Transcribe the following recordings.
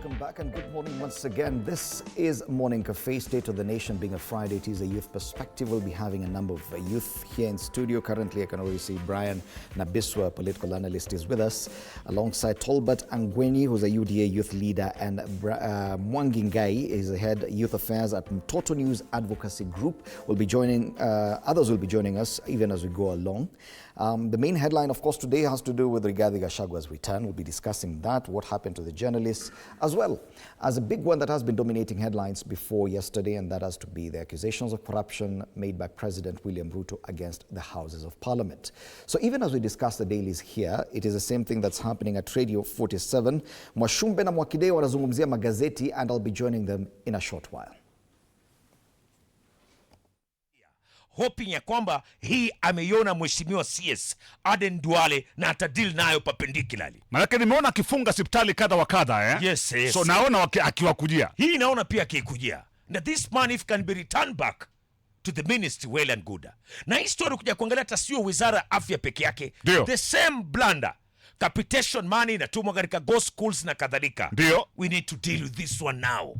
welcome back and good morning once again. This is Morning Cafe, State of the Nation. Being a Friday, it is a youth perspective. We'll be having a number of youth here in studio. Currently, I can already see Brian Nabiswa, a political analyst, is with us, alongside Tolbert Angweni, who's a UDA youth leader, and Mwangi Ngai is the head youth affairs at Mtoto News Advocacy Group. We'll be joining, others will be joining us even as we go along. The main headline, of course, today has to do with regarding Gachagua's return. We'll be discussing that, what happened to the journalists, as well as a big one that has been dominating headlines before yesterday, and that has to be the accusations of corruption made by President William Ruto against the Houses of Parliament. So even as we discuss the dailies here, it is the same thing that's happening at Radio 47. Mwashumbe na Mwakide wanazungumzia magazeti, and I'll be joining them in a short while. Hoping ya kwamba hii ameiona mheshimiwa CS Aden Duale na atadili nayo perpendicularly. Maana nimeona akifunga hospitali kadha wa kadha Yes. So naona akiwakujia. Hii naona pia akikujia. Na this man if can be returned back to the ministry well and good. Na hii story kuja kuangalia hata sio wizara ya afya peke yake. The same blunder. Capitation money inatumwa katika ghost schools na kadhalika. We need to deal with this one now.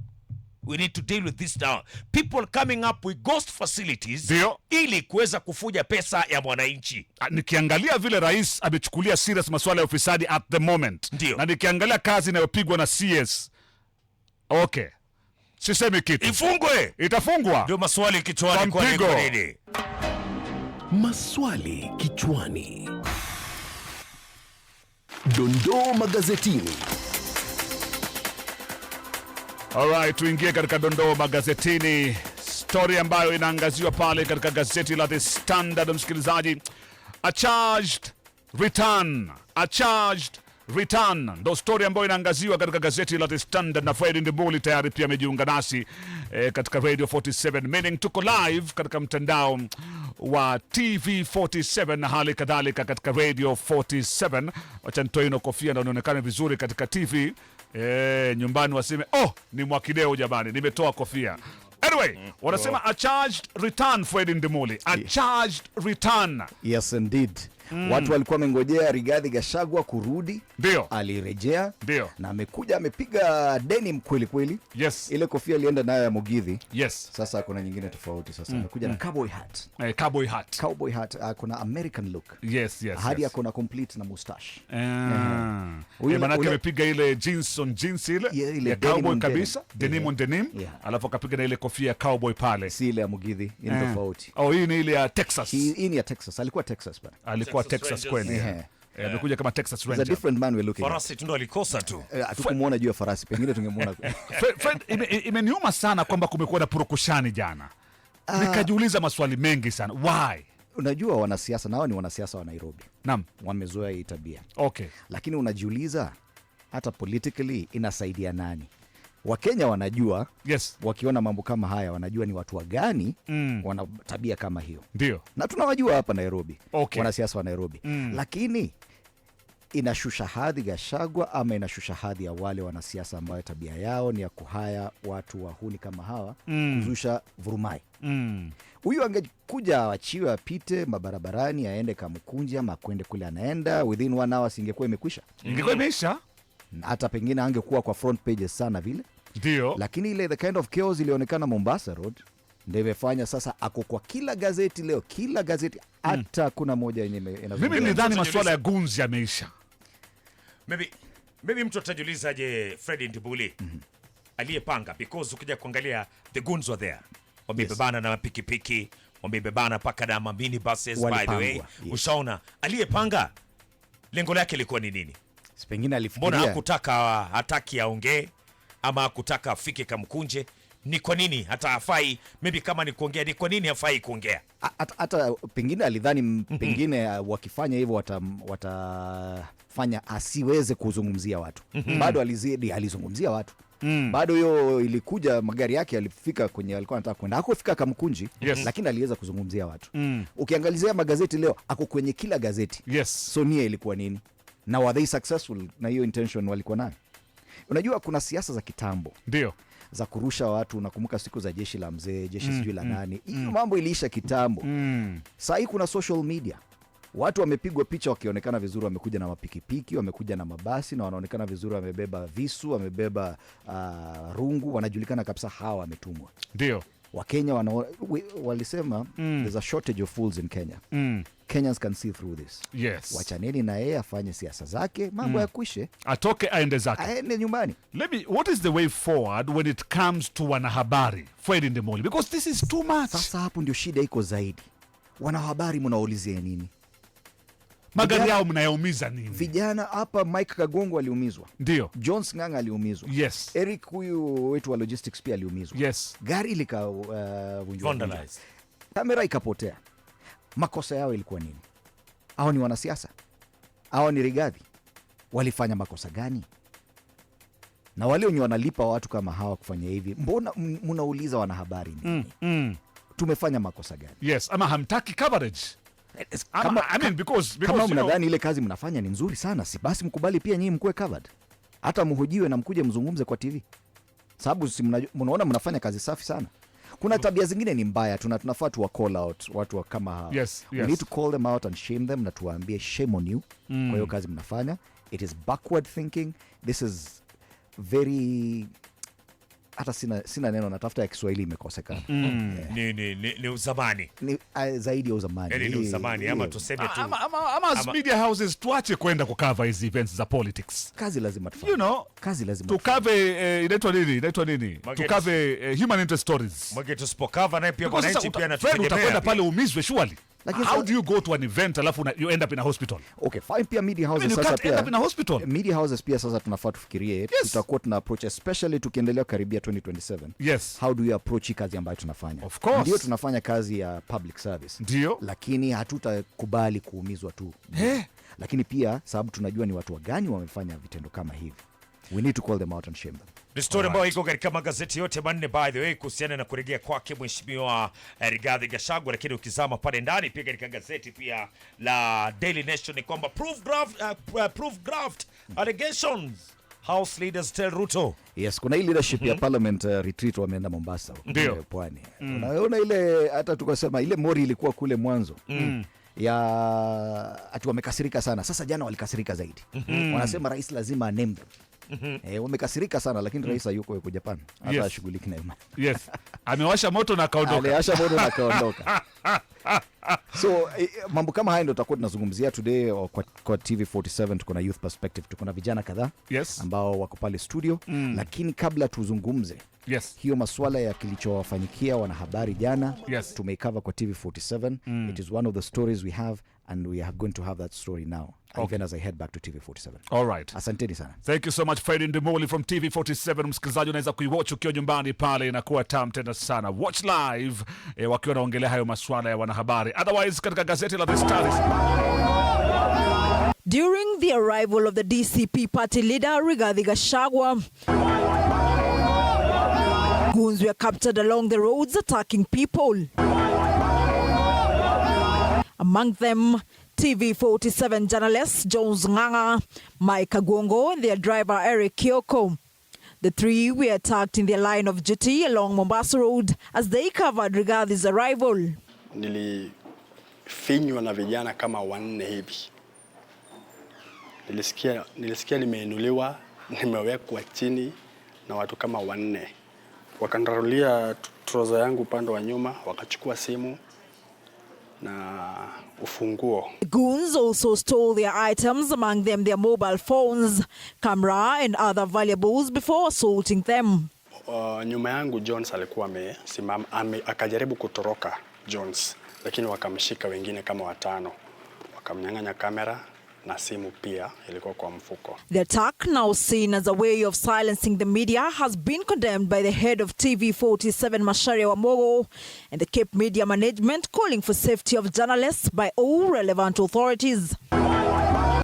We need to deal with this now. People coming up with ghost facilities ili kuweza kufuja pesa ya mwananchi. Nikiangalia vile rais amechukulia serious masuala ya ufisadi at the moment. Na nikiangalia kazi inayopigwa na CS. Okay. Sisemi kitu. Ifungwe. Itafungwa. Ndio maswali kichwani kwa nini? Maswali kichwani. Dondoo magazetini. Alright, tuingie katika dondoo magazetini. Story ambayo inaangaziwa pale katika gazeti la The Standard, msikilizaji. A charged return. Ndo story ambayo inaangaziwa katika gazeti la The Standard, na Fred Ndibuli tayari pia amejiunga nasi katika Radio 47. Meaning tuko live katika mtandao wa TV 47 na hali kadhalika katika Radio 47. Wacha nitoe ino kofia ndio inaonekana vizuri katika TV. Nyumbani waseme, ni Mwakideo jamani, nimetoa kofia. Anyway, wanasema a charged return for Edin Demoli. A charged return. Yes, indeed. Watu walikuwa wamengojea Rigathi Gachagua kurudi. Alirejea. Na amekuja amepiga denim kweli kweli. Yes. Ile kofia alienda nayo ya Mugithi. Yes. Sasa kuna nyingine tofauti. Sasa amekuja na cowboy hat. Cowboy hat. Kuna American look. Yes. Hadi kuna complete na mustache. Manake amepiga ile jeans on jeans ile ya cowboy kabisa. Denim on denim. Alafu akapiga na ile kofia ya cowboy pale. Si ile ya Mugithi, ni tofauti. Hii ni ile ya Texas. Hii ni ya Texas. Alikuwa Texas bana. Alikuwa Texas kweli. Amekuja kama Texas Ranger. It's a different man we're looking. Farasi tu ndo alikosa tu. Hatukumuona juu ya farasi, pengine tungemuona. Fred, imeniuma sana kwamba kumekuwa na purukushani jana. Nikajiuliza maswali mengi sana. Why? Unajua wanasiasa nao ni wanasiasa wa Nairobi. Naam. Wamezoea hii tabia. Okay. Lakini unajiuliza hata politically inasaidia nani? Wakenya wanajua, wakiona mambo kama haya wanajua ni watu wa gani wana tabia kama hiyo. Ndio. Na tunawajua hapa Nairobi. Wanasiasa wa Nairobi. Lakini inashusha hadhi Gachagua ama inashusha hadhi ya wale wanasiasa ambao tabia yao ni ya kuhaya watu wahuni kama hawa kuzusha vurumai. Huyu angekuja awachiwe apite mabarabarani aende Kamkunji ama kwende kule anaenda within 1 hour singekuwa imekwisha. Ingekuwa imeisha. Hata pengine angekuwa kwa front pages sana vile. Ndio. Lakini ile the kind of chaos ilionekana Mombasa Road ndio imefanya sasa ako kwa kila gazeti leo, kila gazeti hata kuna moja yenye mimi nidhani masuala ya goons yameisha. Maybe mtu atajiuliza je Fred Ndibuli aliyepanga, because ukija kuangalia the goons were there. Wamebebana na pikipiki, wamebebana paka na mini buses by the way. Ushaona aliyepanga lengo lake lilikuwa ni nini? Pengine alifikiria. Mbona hakutaka hataki aongee ama hakutaka afike Kamkunje? Ni kwa nini hata hafai? Maybe kama ni kuongea, ni kwa nini hafai kuongea? Hata pengine alidhani pengine wakifanya hivyo watafanya asiweze kuzungumzia watu. Bado alizungumzia watu. Bado hiyo ilikuja, magari yake yalifika kwenye alikuwa anataka kwenda. Hakufika Kamkunji, lakini aliweza kuzungumzia watu. Ukiangalizia magazeti leo ako kwenye kila gazeti. So nia ilikuwa nini? Na were they successful na hiyo intention walikuwa nayo? Unajua kuna siasa za kitambo. Ndio. Za kurusha watu, nakumbuka siku za jeshi la mzee, jeshi sijui la nani. Hiyo mambo iliisha kitambo. Sasa hii kuna social media. Watu wamepigwa picha wakionekana vizuri, wamekuja na mapikipiki, wamekuja na mabasi na wanaonekana vizuri, wamebeba visu, wamebeba rungu, wanajulikana kabisa hawa wametumwa. Ndio. Wakenya walisema there's a shortage of fools in Kenya. Kenyans can see through this. Yes. Wachaneni na yeye afanye siasa zake, mambo ya kuishe. Atoke aende zake. Aende nyumbani. What is the way forward when it comes to wanahabari? Fred Ndimuli, because this is too much. Sasa hapo ndio shida iko zaidi. Wanahabari mnaulizia nini? Magari yao mnayaumiza nini? Vijana hapa, Mike Kagongo aliumizwa. Ndio. John Nganga aliumizwa. Yes. Eric huyu wetu wa logistics pia aliumizwa. Yes. Gari likavunjwa. Kamera ikapotea. Makosa yao ilikuwa nini? Hao ni wanasiasa? Hao ni Rigathi? Walifanya makosa gani? Na wale wenye wanalipa watu kama hawa kufanya hivi, mbona mnauliza wanahabari nini? Tumefanya makosa gani? Yes, ama hamtaki coverage. Kama mnadhani ile kazi mnafanya ni nzuri sana, si basi mkubali pia nyinyi mkuwe covered. Hata mhojiwe na mkuje mzungumze kwa TV. Sababu si mnaona mnafanya kazi safi sana. Kuna tabia zingine ni mbaya, tunafaa tuwa call out watu kama hawa. Yes. We need to call them out and shame them, na tuwaambie shame on you kwa hiyo kazi mnafanya. It is backward thinking. This is very, hata sina neno, natafuta ya Kiswahili imekosekana. Ni uzamani. Ni zaidi ya uzamani. Ni uzamani, ama tuseme tu. Ama as media houses tuache kwenda kukava hizi events za politics. Kazi lazima tufanye. Kazi lazima tukave, inaitwa nini? Tukave human interest stories. Mwage tusipokava naye pia mwananchi pia anatutegemea. Utakwenda pale umizwe surely. How do you go to an event alafu you end up in a hospital? Okay, fine. Pia media houses sasa pia end up in a hospital. Media houses pia sasa tunafaa tufikirie, tutakuwa tuna approach, especially tukiendelea karibia 2027. Yes. How do you approach kazi ambayo tunafanya? Of course. Ndio tunafanya kazi ya public service. Ndio. Lakini hatutakubali kuumizwa tu. Lakini pia sababu tunajua ni watu gani wamefanya vitendo kama hivi. We need to call them out and shame them. Ni story ambayo iko katika magazeti yote manne by the way, kuhusiana na kurejea kwake mheshimiwa Rigathi Gachagua, lakini ukizama pale ndani pia katika gazeti pia la Daily Nation ni kwamba proof graft allegations, House leaders tell Ruto. Yes, kuna hii leadership ya parliament retreat wameenda Mombasa pwani. Unaona ile hata tukasema ile mori ilikuwa kule mwanzo. Ya ati wamekasirika sana. Sasa jana walikasirika zaidi. Wanasema rais lazima name them. Wamekasirika sana, lakini rais hayuko yuko Japan. Hata shughuliki na imani. Yes. Amewasha moto na kaondoka. Aliwasha moto na kaondoka. So mambo kama haya ndio tutakuwa tunazungumzia today kwa TV47. Tuko na youth perspective, tuko na vijana kadhaa ambao wako pale studio. Lakini kabla tuzungumze hiyo masuala ya kilichowafanyikia wanahabari jana, tumeikava kwa TV47. It is one of the stories we have, and we are going to have that story now. Even as I head back to TV47. All right. Asanteni sana. Thank you so much, Fred Ndimuli from TV47. Msikilizaji unaweza kuiwatch ukiwa nyumbani pale, inakuwa tamu tena sana. Watch live wakiwa naongelea hayo masuala ya wanahabari. Otherwise katika gazeti la The Stars. During the arrival of the DCP party leader Rigathi Gachagua, goons were captured along the roads attacking people. Among them, TV47 journalists Jones Nganga, Mike Kagongo, and their driver Eric Kyoko. The three were attacked in their line of duty along Mombasa Road as they covered Rigathi's arrival. Nilifinywa na vijana kama 4 hivi. Nilisikia nimeinuliwa, nimewekwa chini na watu kama 4. Wakandarulia trouser yangu upande wa nyuma, wakachukua simu na ufunguo. The goons also stole their items, among them their mobile phones, camera and other valuables before assaulting them. Nyuma yangu Jones alikuwa amesimama, akajaribu kutoroka Jones, lakini wakamshika wengine kama 5. Wakamnyang'anya kamera na simu pia ilikuwa kwa mfuko. The attack, now seen as a way of silencing the media, has been condemned by the head of TV47 Macharia Wamogo and the Cape Media Management, calling for safety of journalists by all relevant authorities.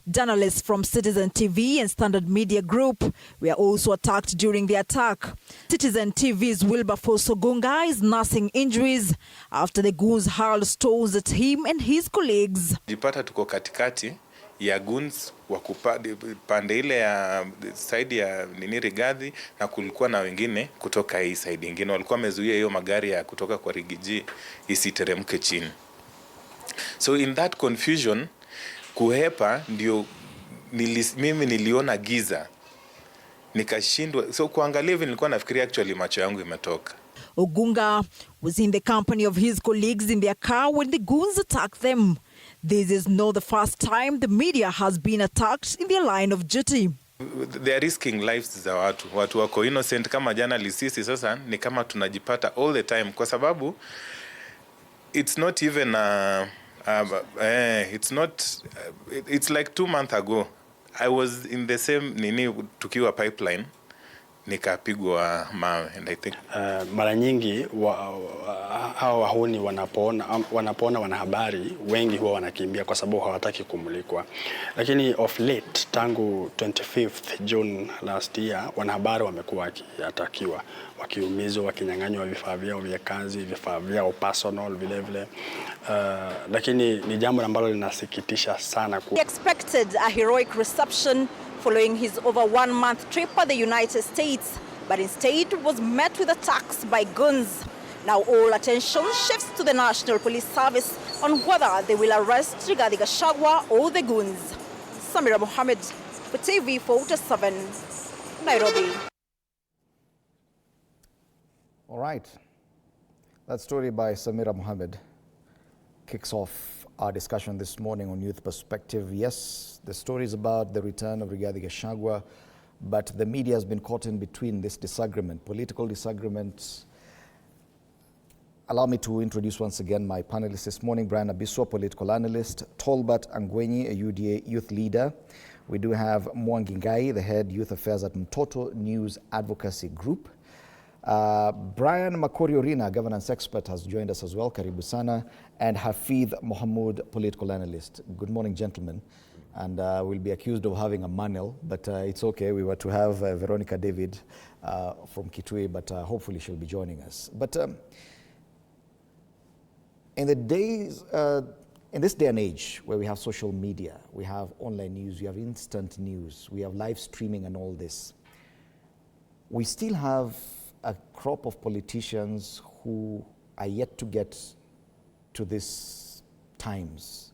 Journalists from Citizen TV and Standard Media Group were also attacked during the attack. Citizen TV's Wilberforce Ogunga is nursing injuries after the goons hurled stones at him and his colleagues. Jipata tuko katikati ya goons wa pande ile ya side ya Rigathi, na kulikuwa na wengine kutoka hii side nyingine walikuwa wamezuia hiyo magari ya kutoka kwa Rigiji isiteremke chini. So in that confusion kuhepa ndio mimi niliona giza nikashindwa. So kuangalia hivi nilikuwa nafikiria actually macho yangu imetoka. Ogunga was in the company of his colleagues in their car when the goons attacked them. This is not the first time the media has been attacked in their line of duty. They are risking lives za watu wako innocent kama journalists. Sisi sasa ni kama tunajipata all the time kwa sababu it's not even it's like 2 months ago I was in the same tukiwa pipeline nikapigwa mawe, and I think mara nyingi hao wahuni wanapoona wanahabari wengi huwa wanakimbia kwa sababu hawataki kumulikwa. Lakini of late tangu 25th June last year wanahabari wamekuwa wakiatakiwa, wakiumizwa, wakinyang'anywa vifaa vyao vya kazi, vifaa vyao personal vile vile. Lakini ni jambo ambalo linasikitisha sana. He expected a heroic reception following his over 1 month trip at the United States, but instead was met with attacks by goons. Now all attention shifts to the National Police Service on whether they will arrest Rigathi Gachagua or the goons. Samira Mohammed for TV 47, Nairobi. All right. That story by Samira Mohammed kicks off our discussion this morning on Youth Perspective. Yes, the story is about the return of Rigathi Gachagua, but the media has been caught in between this disagreement, political disagreement. Allow me to introduce once again my panelists this morning: Brian Abiswa, political analyst; Tolbert Angwenyi, a UDA youth leader. We do have Mwangi Ngai, the head youth affairs at Mtoto News Advocacy Group. Brian Makori Orina, governance expert, has joined us as well. Karibu sana. And Hafidh Mohamud, political analyst. Good morning, gentlemen. And we'll be accused of having a manual, but it's okay. We were to have Veronica David from Kitui, but hopefully she'll be joining us. But in this day and age where we have social media, we have online news, we have instant news, we have live streaming and all this, we still have a crop of politicians who are yet to get to these times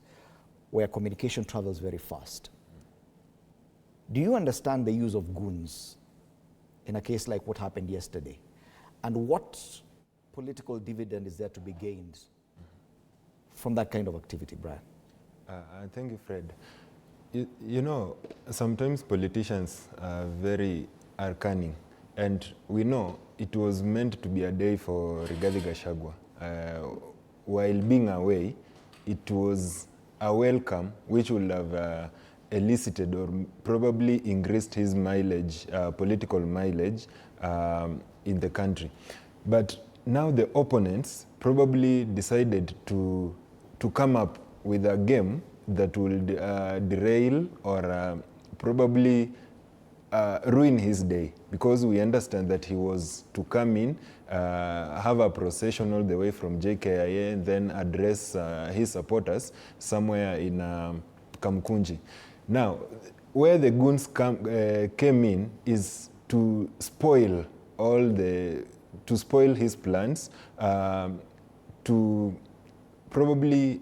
where communication travels very fast. Do you understand the use of goons in a case like what happened yesterday? And what political dividend is there to be gained from that kind of activity, Brian? Thank you, Fred. You know, sometimes politicians are cunning. And we know it was meant to be a day for Rigathi Gachagua. While being away, it was a welcome which would have elicited or probably increased his mileage, political mileage in the country. But now the opponents probably decided to come up with a game that will derail or probably ruin his day, because we understand that he was to come in, have a procession all the way from JKIA, and then address his supporters somewhere in Kamkunji. Now, where the goons came in is to spoil his plans, to probably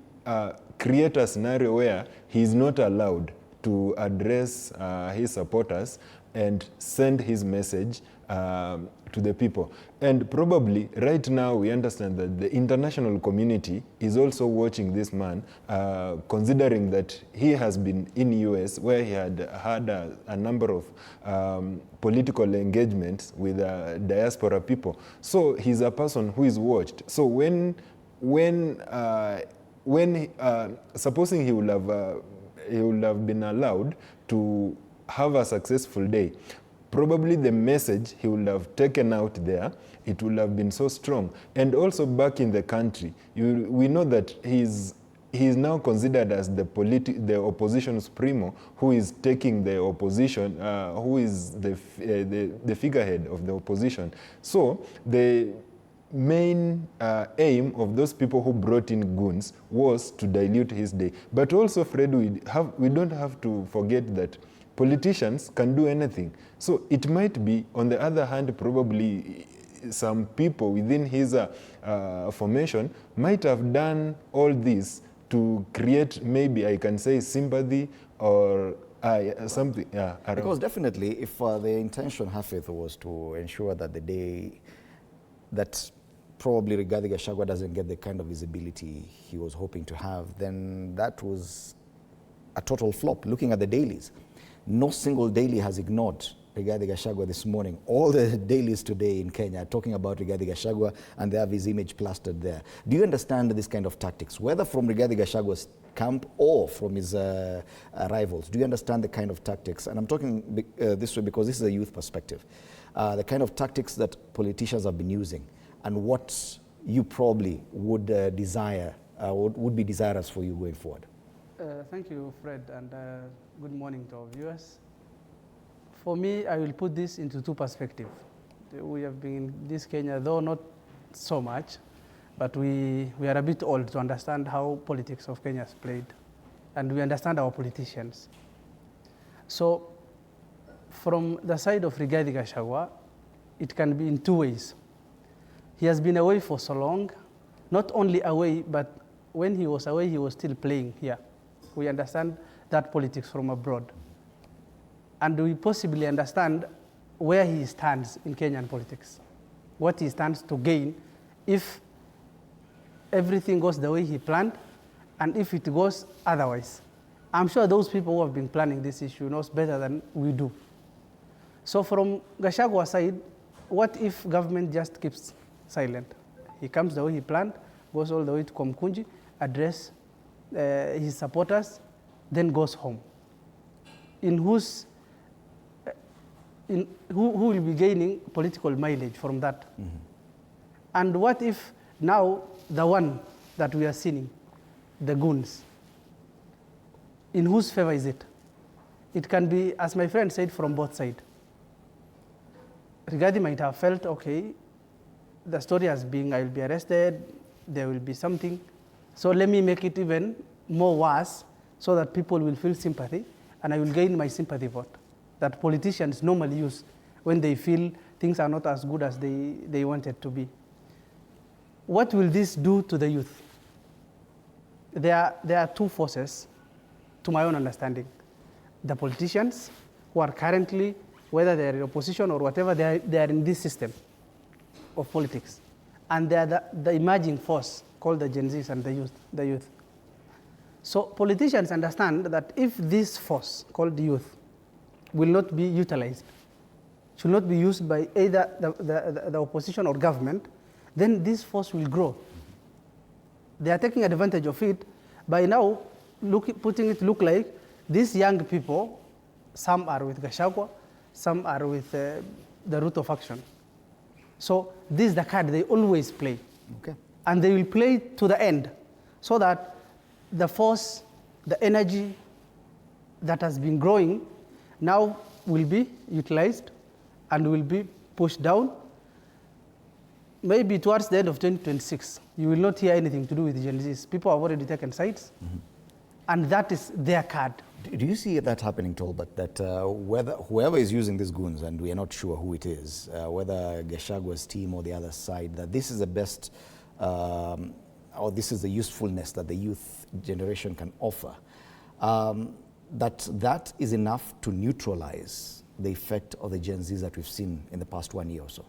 create a scenario where he is not allowed to address his supporters and send his message to the people. And probably right now we understand that the international community is also watching this man, considering that he has been in US where he had a number of political engagements with diaspora people. So he's a person who is watched. So when supposing he would have been allowed to have a successful day, probably the message he would have taken out there, it would have been so strong. And also back in the country, we know that he is now considered as the opposition supremo, who is taking the opposition, who is the figurehead of the opposition. So the main aim of those people who brought in goons was to dilute his day. But also, Fred, we don't have to forget that politicians can do anything. So it might be, on the other hand, probably some people within his formation might have done all this to create, maybe I can say, sympathy or something. Yeah, because definitely, if the intention, Hafith, was to ensure that the day that probably Rigathi Gachagua doesn't get the kind of visibility he was hoping to have, then that was a total flop. Looking at the dailies, no single daily has ignored Rigathi Gachagua this morning. All the dailies today in Kenya are talking about Rigathi Gachagua, and they have his image plastered there. Do you understand this kind of tactics, whether from Rigathi Gachagua's camp or from his rivals? Do you understand the kind of tactics? And I'm talking this way because this is a youth perspective. The kind of tactics that politicians have been using, and what you probably would desire, would be desirous for you going forward. Thank you, Fred, and good morning to our viewers. For me, I will put this into two perspectives. We have been in this Kenya, though not so much, but we are a bit old to understand how politics of Kenya is played, and we understand our politicians. So, from the side of Rigathi Gachagua, it can be in two ways. He has been away for so long, not only away, but when he was away, he was still playing here. We understand that politics from abroad. And we possibly understand where he stands in Kenyan politics, what he stands to gain if everything goes the way he planned, and if it goes otherwise. I'm sure those people who have been planning this issue knows better than we do. So from Gachagua's side, what if government just keeps silent? He comes the way he planned, goes all the way to Komkunji, address his supporters, then goes home. Who will be gaining political mileage from that? Mm-hmm. And what if now the one that we are seeing, the goons, in whose favor is it? It can be, as my friend said, from both sides. Rigathi might have felt, okay, the story has been, I will be arrested, there will be something, so let me make it even more worse so that people will feel sympathy, and I will gain my sympathy vote that politicians normally use when they feel things are not as good as they want it to be. What will this do to the youth? There are two forces, to my own understanding. The politicians who are currently, whether they are in opposition or whatever, they are in this system of politics. And they are the emerging force called the Gen Zs and the youth. So politicians understand that if this force called the youth will not be utilized, should not be used by either the opposition or government, then this force will grow. They are taking advantage of it by now putting it look like these young people, some are with Gachagua, some are with the Ruto faction. So this is the card they always play. Okay. And they will play to the end so that the force, the energy that has been growing now will be utilized and will be pushed down. Maybe towards the end of 2026, you will not hear anything to do with Gen Zs. People have already taken sides, and that is their card. Do you see that happening, Tolbert, that whether whoever is using these goons, and we are not sure who it is, whether Gachagua's team or the other side, that this is the best, or this is the usefulness that the youth generation can offer, that is enough to neutralize the effect of the Gen Zs that we've seen in the past 1 year or so?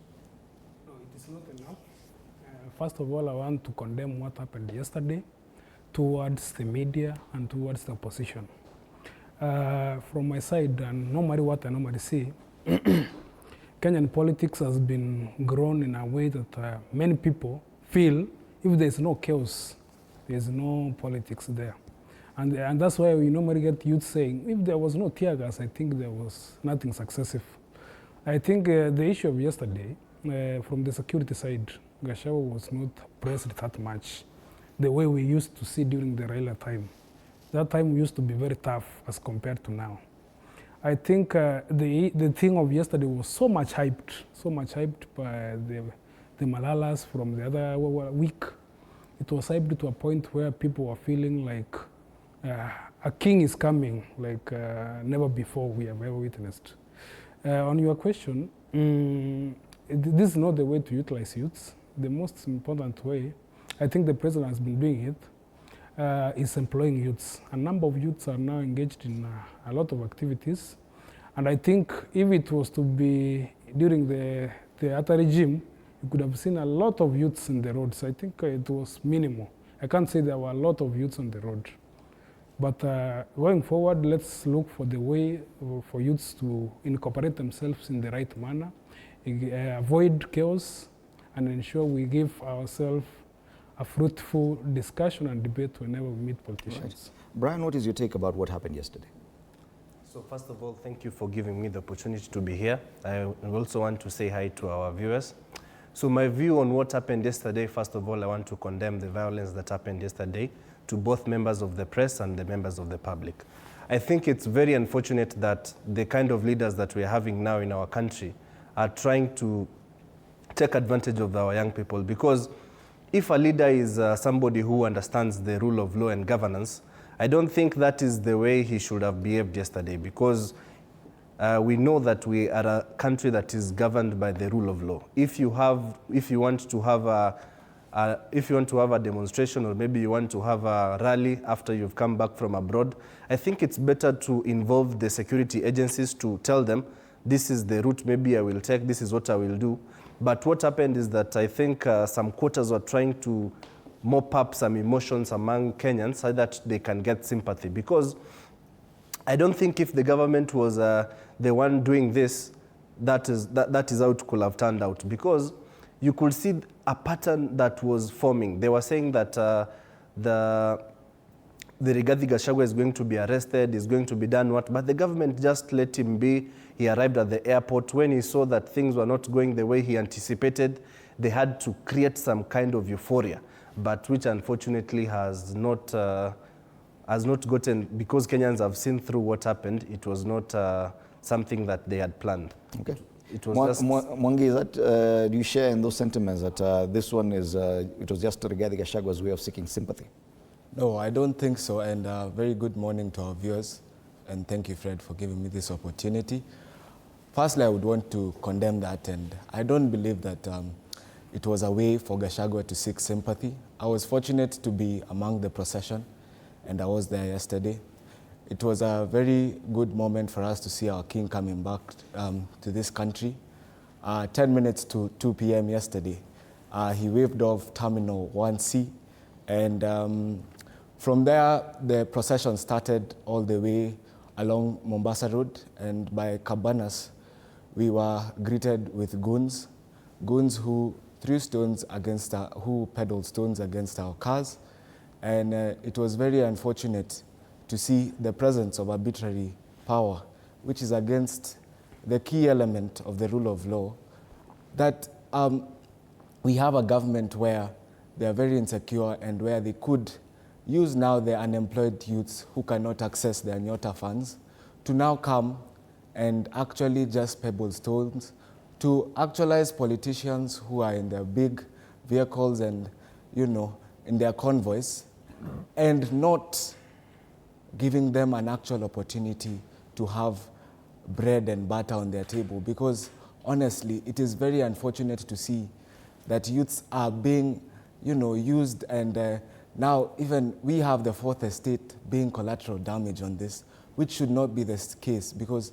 No, it is not enough. First of all, I want to condemn what happened yesterday towards the media and towards the opposition. From my side, and normally what I normally see, Kenyan politics has been grown in a way that many people feel if there's no chaos, there's no politics there. And that's why we normally get youth saying, if there was no tear gas, I think there was nothing successive. I think the issue of yesterday, from the security side, Gachagua was not pressed that much, the way we used to see during the Raila time. That time used to be very tough as compared to now. I think the thing of yesterday was so much hyped by the Malalas from the other week. It was hyped to a point where people were feeling like a king is coming, like never before we have ever witnessed. On your question, this is not the way to utilize youths. The most important way, I think the president has been doing it. is employing youths. A number of youths are now engaged in a lot of activities. And I think if it was to be during the other regime, you could have seen a lot of youths in the roads. I think it was minimal. I can't say there were a lot of youths on the road. But going forward, let's look for the way for youths to incorporate themselves in the right manner, avoid chaos, and ensure we give ourselves a fruitful discussion and debate whenever we meet politicians. Right. Brian, what is your take about what happened yesterday? So first of all, thank you for giving me the opportunity to be here. I also want to say hi to our viewers. So my view on what happened yesterday, first of all, I want to condemn the violence that happened yesterday to both members of the press and the members of the public. I think it's very unfortunate that the kind of leaders that we're having now in our country are trying to take advantage of our young people, because if a leader is somebody who understands the rule of law and governance, I don't think that is the way he should have behaved yesterday, because we know that we are a country that is governed by the rule of law. If you want to have a demonstration, or maybe you want to have a rally after you've come back from abroad, I think it's better to involve the security agencies to tell them, this is the route maybe I will take, this is what I will do. But what happened is that I think some quarters were trying to mop up some emotions among Kenyans so that they can get sympathy. Because I don't think if the government was the one doing this, that is how it could have turned out. Because you could see a pattern that was forming. They were saying that the Rigathi Gachagua is going to be arrested, is going to be done what, but the government just let him be. He arrived at the airport. When he saw that things were not going the way he anticipated, they had to create some kind of euphoria, but which unfortunately has not gotten, because Kenyans have seen through what happened, it was not something that they had planned. Okay. It was Mwangi, is that, do you share in those sentiments that this one is, it was just Rigathi Gachagua's way of seeking sympathy? No, I don't think so. And very good morning to our viewers. And thank you, Fred, for giving me this opportunity. Firstly, I would want to condemn that. And I don't believe that it was a way for Gachagua to seek sympathy. I was fortunate to be among the procession, and I was there yesterday. It was a very good moment for us to see our king coming back to this country. 10 minutes to 2 p.m. yesterday, he waved off Terminal 1C, and from there, the procession started all the way along Mombasa Road, and by Cabanas, we were greeted with goons who threw stones against who peddled stones against our cars, and it was very unfortunate to see the presence of arbitrary power, which is against the key element of the rule of law, that we have a government where they are very insecure and where they could use now the unemployed youths who cannot access their Nyota funds to now come and actually just pebble stones to actualize politicians who are in their big vehicles and, you know, in their convoys, and not giving them an actual opportunity to have bread and butter on their table. Because honestly, it is very unfortunate to see that youths are being, you know, used, and now even we have the fourth estate being collateral damage on this, which should not be the case, because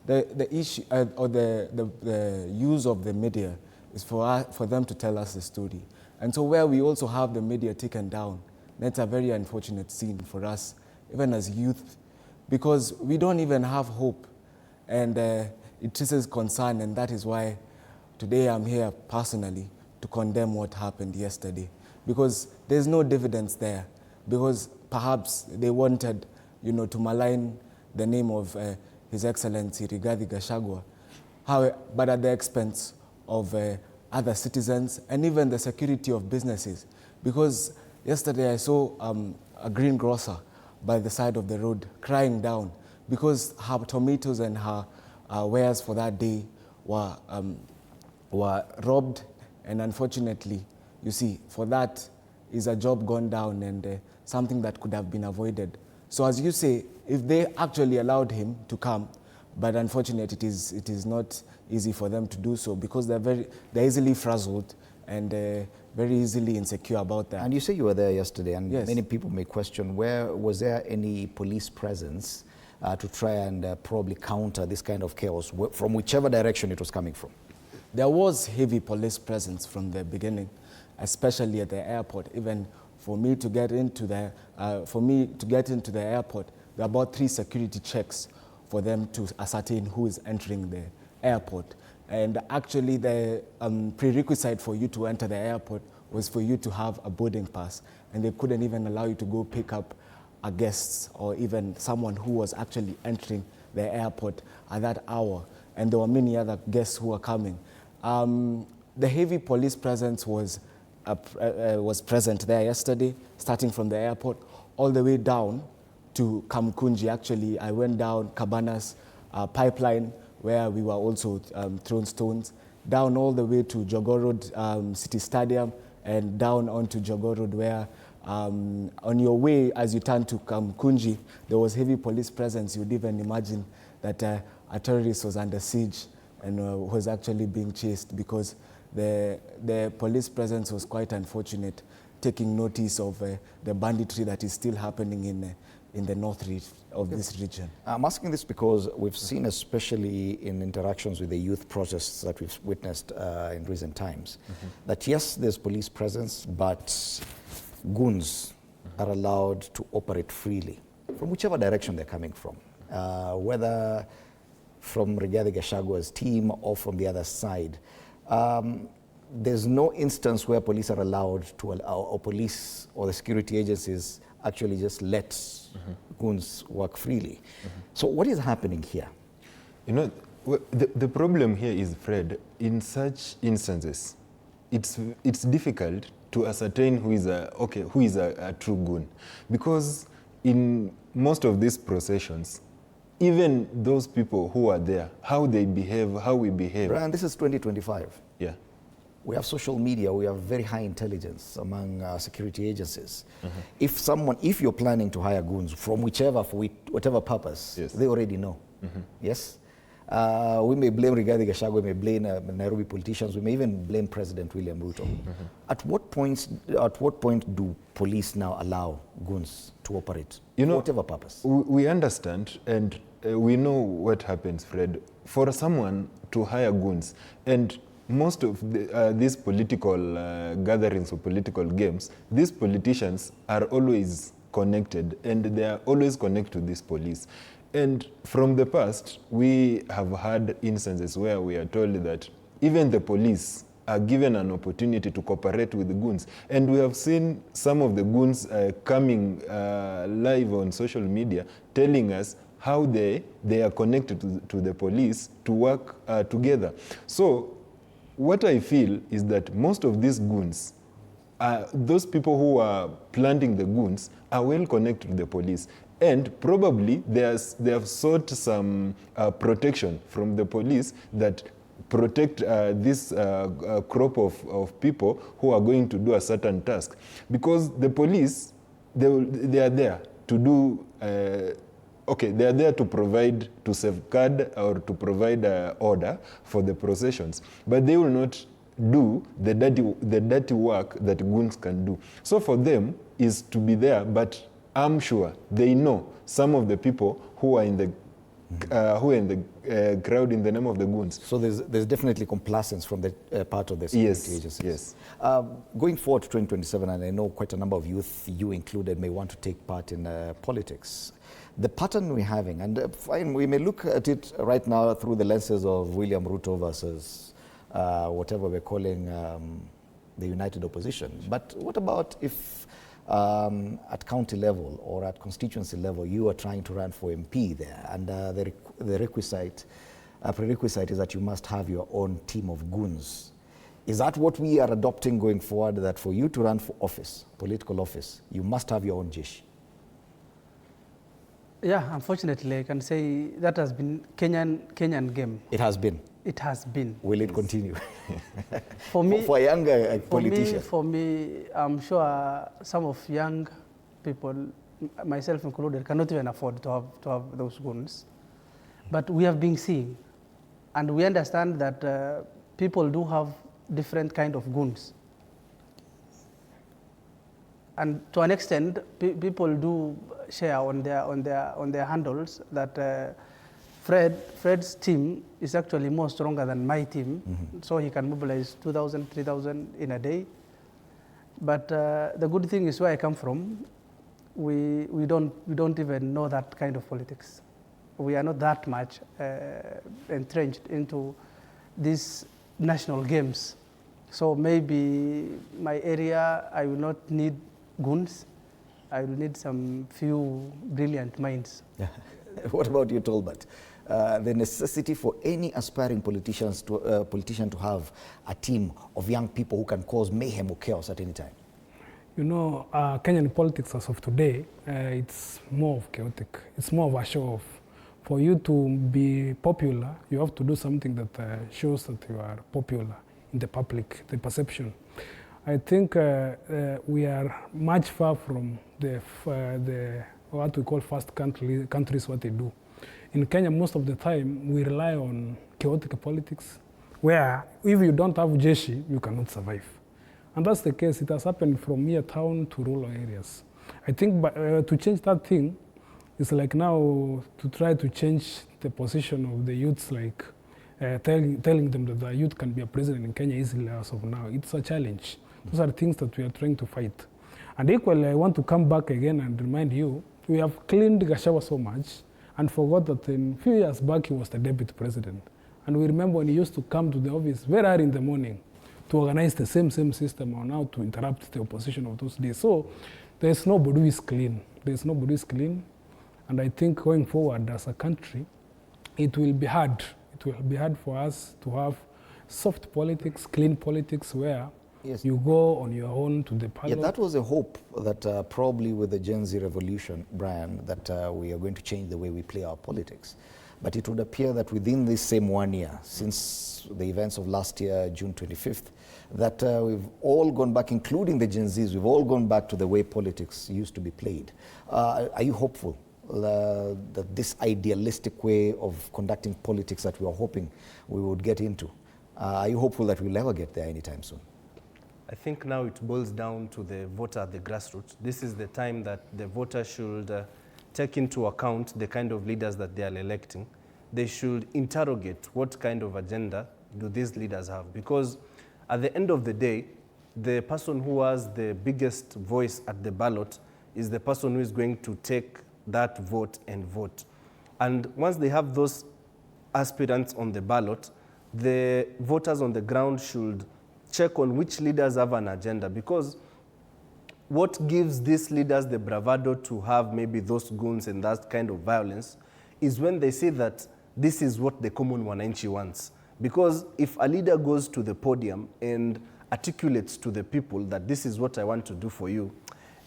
the issue or the use of the media is for them to tell us the story. And so where we also have the media taken down, that's a very unfortunate scene for us, even as youth, because we don't even have hope. And it is a concern, and that is why today I'm here personally to condemn what happened yesterday, because there's no dividends there, because perhaps they wanted, you know, to malign the name of His Excellency Rigathi Gachagua, but at the expense of other citizens and even the security of businesses. Because yesterday I saw a greengrocer by the side of the road crying down because her tomatoes and her wares for that day were robbed, and unfortunately, you see, for that is a job gone down and something that could have been avoided. So as you say, if they actually allowed him to come, but unfortunately it is not easy for them to do so because they're easily frazzled and very easily insecure about that. And you say you were there yesterday, and Yes. many people may question, was there any police presence to try and probably counter this kind of chaos from whichever direction it was coming from? There was heavy police presence from the beginning, especially at the airport. Even for me to get into the airport, there are about 3 security checks for them to ascertain who is entering the airport. And actually, the prerequisite for you to enter the airport was for you to have a boarding pass, and they couldn't even allow you to go pick up a guest or even someone who was actually entering the airport at that hour. And there were many other guests who were coming. The heavy police presence was present there yesterday, starting from the airport all the way down to Kamkunji. Actually, I went down Cabanas pipeline, where we were also thrown stones, down all the way to Jogoo Road City Stadium, and down onto Jogoo Road, where on your way, as you turn to Kamkunji, there was heavy police presence. You'd even imagine that a terrorist was under siege and was actually being chased, because the police presence was quite unfortunate, taking notice of the banditry that is still happening in the north of this region. I'm asking this because we've seen, especially in interactions with the youth protests that we've witnessed in recent times, that yes, there's police presence, but goons are allowed to operate freely from whichever direction they're coming from, whether from Rigathi Gachagua's team or from the other side. There's no instance where police are allowed to allow, or police or the security agencies actually just let goons work freely. So what is happening here? You know, the problem here is, Fred, in such instances, it's difficult to ascertain who is a true goon, because in most of these processions, even those people who are there, how they behave, how we behave. Brian, this is 2025. Yeah. We have social media, we have very high intelligence among security agencies. If you're planning to hire goons from whatever purpose, yes, they already know. Yes? We may blame Rigathi Gachagua, we may blame Nairobi politicians, we may even blame President William Ruto. At what point do police now allow goons to operate, for whatever purpose? We understand, and we know what happens, Fred. For someone to hire goons, and most of these political gatherings or political games, these politicians are always connected, and they are always connected to this police. And from the past, we have had instances where we are told that even the police are given an opportunity to cooperate with the goons. And we have seen some of the goons coming live on social media telling us how they are connected to the police to work together. So what I feel is that most of these goons, those people who are planting the goons, are well connected to the police. And probably they have sought some protection from the police that protect this crop of people who are going to do a certain task. Because the police, they are there to do, they are there to provide, to safeguard or to provide order for the processions. But they will not do the dirty work that goons can do. So for them is to be there, but I'm sure they know some of the people who are in the crowd in the name of the goons. So there's definitely complacence from the part of the security agencies. Yes. Going forward to 2027, and I know quite a number of youth, you included, may want to take part in politics. The pattern we're having, and fine, we may look at it right now through the lenses of William Ruto versus whatever we're calling the united opposition. But what about if at county level or at constituency level, you are trying to run for MP there, and the prerequisite is that you must have your own team of goons. Is that what we are adopting going forward, that for you to run for office, political office, you must have your own jeshi? Yeah, unfortunately, I can say that has been Kenyan game. It has been. It has been. Will it continue? For me, for a younger politician. For me, I'm sure some of young people, myself included, cannot even afford to have those goons. But we have been seeing, and we understand that people do have different kind of goons And to an extent, people do share on their handles that Fred's team is actually more stronger than my team, so he can mobilize 2,000, 3,000 in a day. But the good thing is where I come from, we don't even know that kind of politics. We are not that much entrenched into these national games. So maybe my area, I will not need goons. I will need some few brilliant minds. What about you, Tolbert? The necessity for any aspiring politician to have a team of young people who can cause mayhem or chaos at any time? You know, Kenyan politics as of today, it's more of chaotic. It's more of a show-off. For you to be popular, you have to do something that shows that you are popular in the public, the perception. I think we are much far from the what we call first countries, what they do. In Kenya, most of the time, we rely on chaotic politics, where if you don't have jeshi, you cannot survive. And that's the case. It has happened from near town to rural areas. I think to change that thing, it's like now to try to change the position of the youths, like telling them that the youth can be a president in Kenya easily as of now. It's a challenge. Those are things that we are trying to fight. And equally, I want to come back again and remind you, we have cleaned Gachagua so much and forgot that a few years back he was the deputy president. And we remember when he used to come to the office very early in the morning to organize the same system on how to interrupt the opposition of those days. So there's nobody who is clean. There's nobody who is clean. And I think going forward as a country, it will be hard. It will be hard for us to have soft politics, clean politics, where you go on your own to the parliament. Yeah, that was a hope that probably with the Gen Z revolution, Brian, that we are going to change the way we play our politics. But it would appear that within this same 1 year, since the events of last year, June 25th, that we've all gone back, including the Gen Zs, we've all gone back to the way politics used to be played. Are you hopeful that this idealistic way of conducting politics that we are hoping we would get into, are you hopeful that we'll ever get there anytime soon? I think now it boils down to the voter at the grassroots. This is the time that the voter should take into account the kind of leaders that they are electing. They should interrogate what kind of agenda do these leaders have, because at the end of the day, the person who has the biggest voice at the ballot is the person who is going to take that vote and vote. And once they have those aspirants on the ballot, the voters on the ground should check on which leaders have an agenda, because what gives these leaders the bravado to have maybe those goons and that kind of violence is when they say that this is what the common wananchi wants. Because if a leader goes to the podium and articulates to the people that this is what I want to do for you,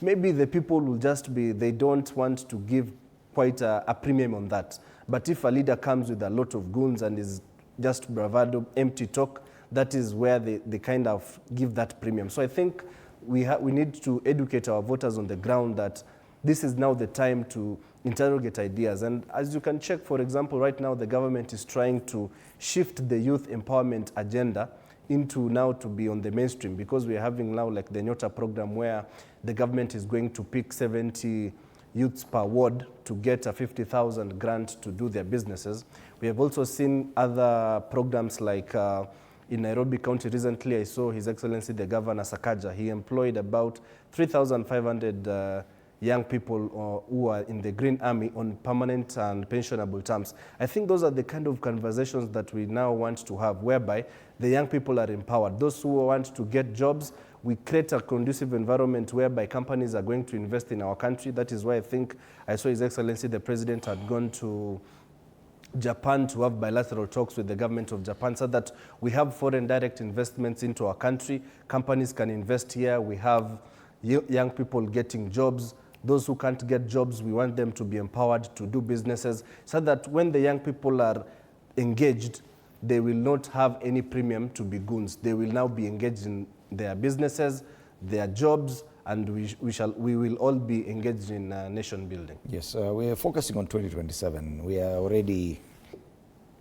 maybe the people will just be, they don't want to give quite a premium on that. But if a leader comes with a lot of goons and is just bravado, empty talk, that is where they kind of give that premium. So I think we need to educate our voters on the ground that this is now the time to interrogate ideas. And as you can check, for example, right now the government is trying to shift the youth empowerment agenda into now to be on the mainstream, because we are having now like the Nyota program where the government is going to pick 70 youths per ward to get a 50,000 grant to do their businesses. We have also seen other programs like in Nairobi County recently, I saw His Excellency the Governor Sakaja. He employed about 3,500 young people who are in the Green Army on permanent and pensionable terms. I think those are the kind of conversations that we now want to have, whereby the young people are empowered. Those who want to get jobs, we create a conducive environment whereby companies are going to invest in our country. That is why I think I saw His Excellency the President had gone to Japan to have bilateral talks with the government of Japan, so that we have foreign direct investments into our country. Companies can invest here. We have young people getting jobs. Those who can't get jobs, we want them to be empowered to do businesses, so that when the young people are engaged, they will not have any premium to be goons. They will now be engaged in their businesses, their jobs, and we will all be engaged in nation building. Yes, we are focusing on 2027. We are already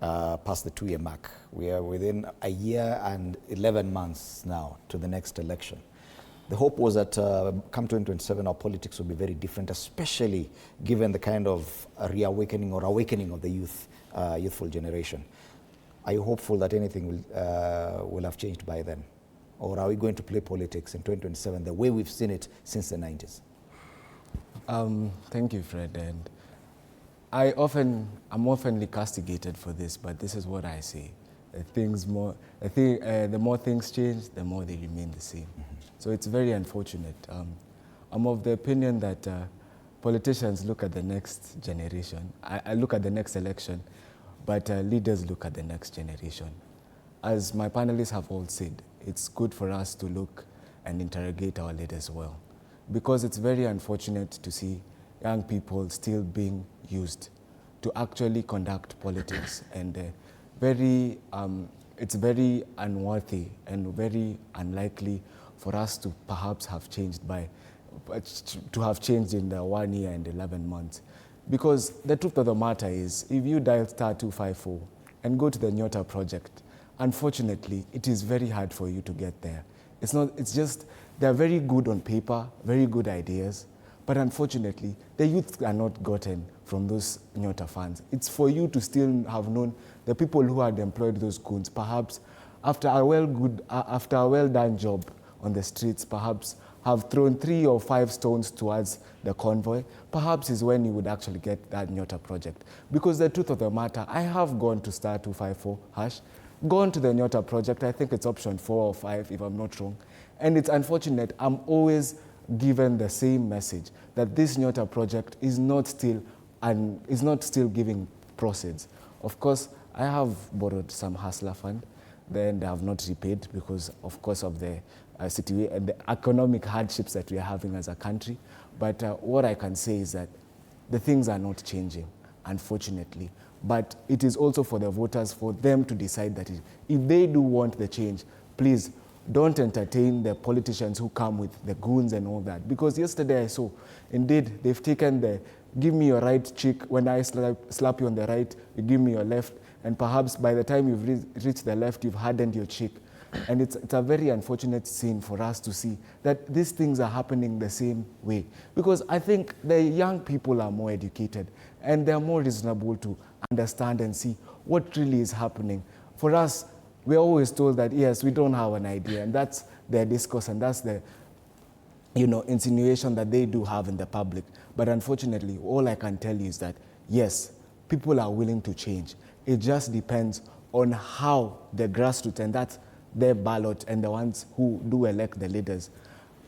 past the 2-year mark. We are within a year and 11 months now to the next election. The hope was that come 2027, our politics will be very different, especially given the kind of reawakening or awakening of the youthful generation. Are you hopeful that anything will have changed by then? Or are we going to play politics in 2027 the way we've seen it since the 90s? Thank you, Fred. And I'm often castigated for this, but this is what I say. The more things change, the more they remain the same. So it's very unfortunate. I'm of the opinion that politicians look at the next generation. I look at the next election, but leaders look at the next generation. As my panelists have all said, it's good for us to look and interrogate our leaders well, because it's very unfortunate to see young people still being used to actually conduct politics, and it's very unworthy and very unlikely for us to perhaps have changed in the 1 year and 11 months. Because the truth of the matter is, if you dial *254 and go to the Nyota project, unfortunately, it is very hard for you to get there. It's just, they're very good on paper, very good ideas, but unfortunately, the youth are not gotten from those Nyota funds. It's for you to still have known the people who had employed those goons, perhaps after a well-done job on the streets, perhaps have thrown 3 or 5 stones towards the convoy, perhaps is when you would actually get that Nyota project. Because the truth of the matter, I have gone to *254#, gone to the Nyota project, I think it's option 4 or 5 if I'm not wrong, and it's unfortunate, I'm always given the same message, that this Nyota project is not still giving proceeds. Of course, I have borrowed some hustler fund, then they have not repaid because, of course, of the situation and the economic hardships that we are having as a country. But what I can say is that the things are not changing, unfortunately. But it is also for the voters, for them to decide that if they do want the change, please don't entertain the politicians who come with the goons and all that. Because yesterday I saw, indeed, they've taken the give me your right cheek, when I slap you on the right, you give me your left, and perhaps by the time you've reached the left, you've hardened your cheek. And it's a very unfortunate scene for us to see that these things are happening the same way. Because I think the young people are more educated and they're more reasonable to understand and see what really is happening. For us, we're always told that, yes, we don't have an idea, and that's their discourse, and that's the insinuation that they do have in the public. But unfortunately, all I can tell you is that, yes, people are willing to change. It just depends on how the grassroots, and that's their ballot and the ones who do elect the leaders,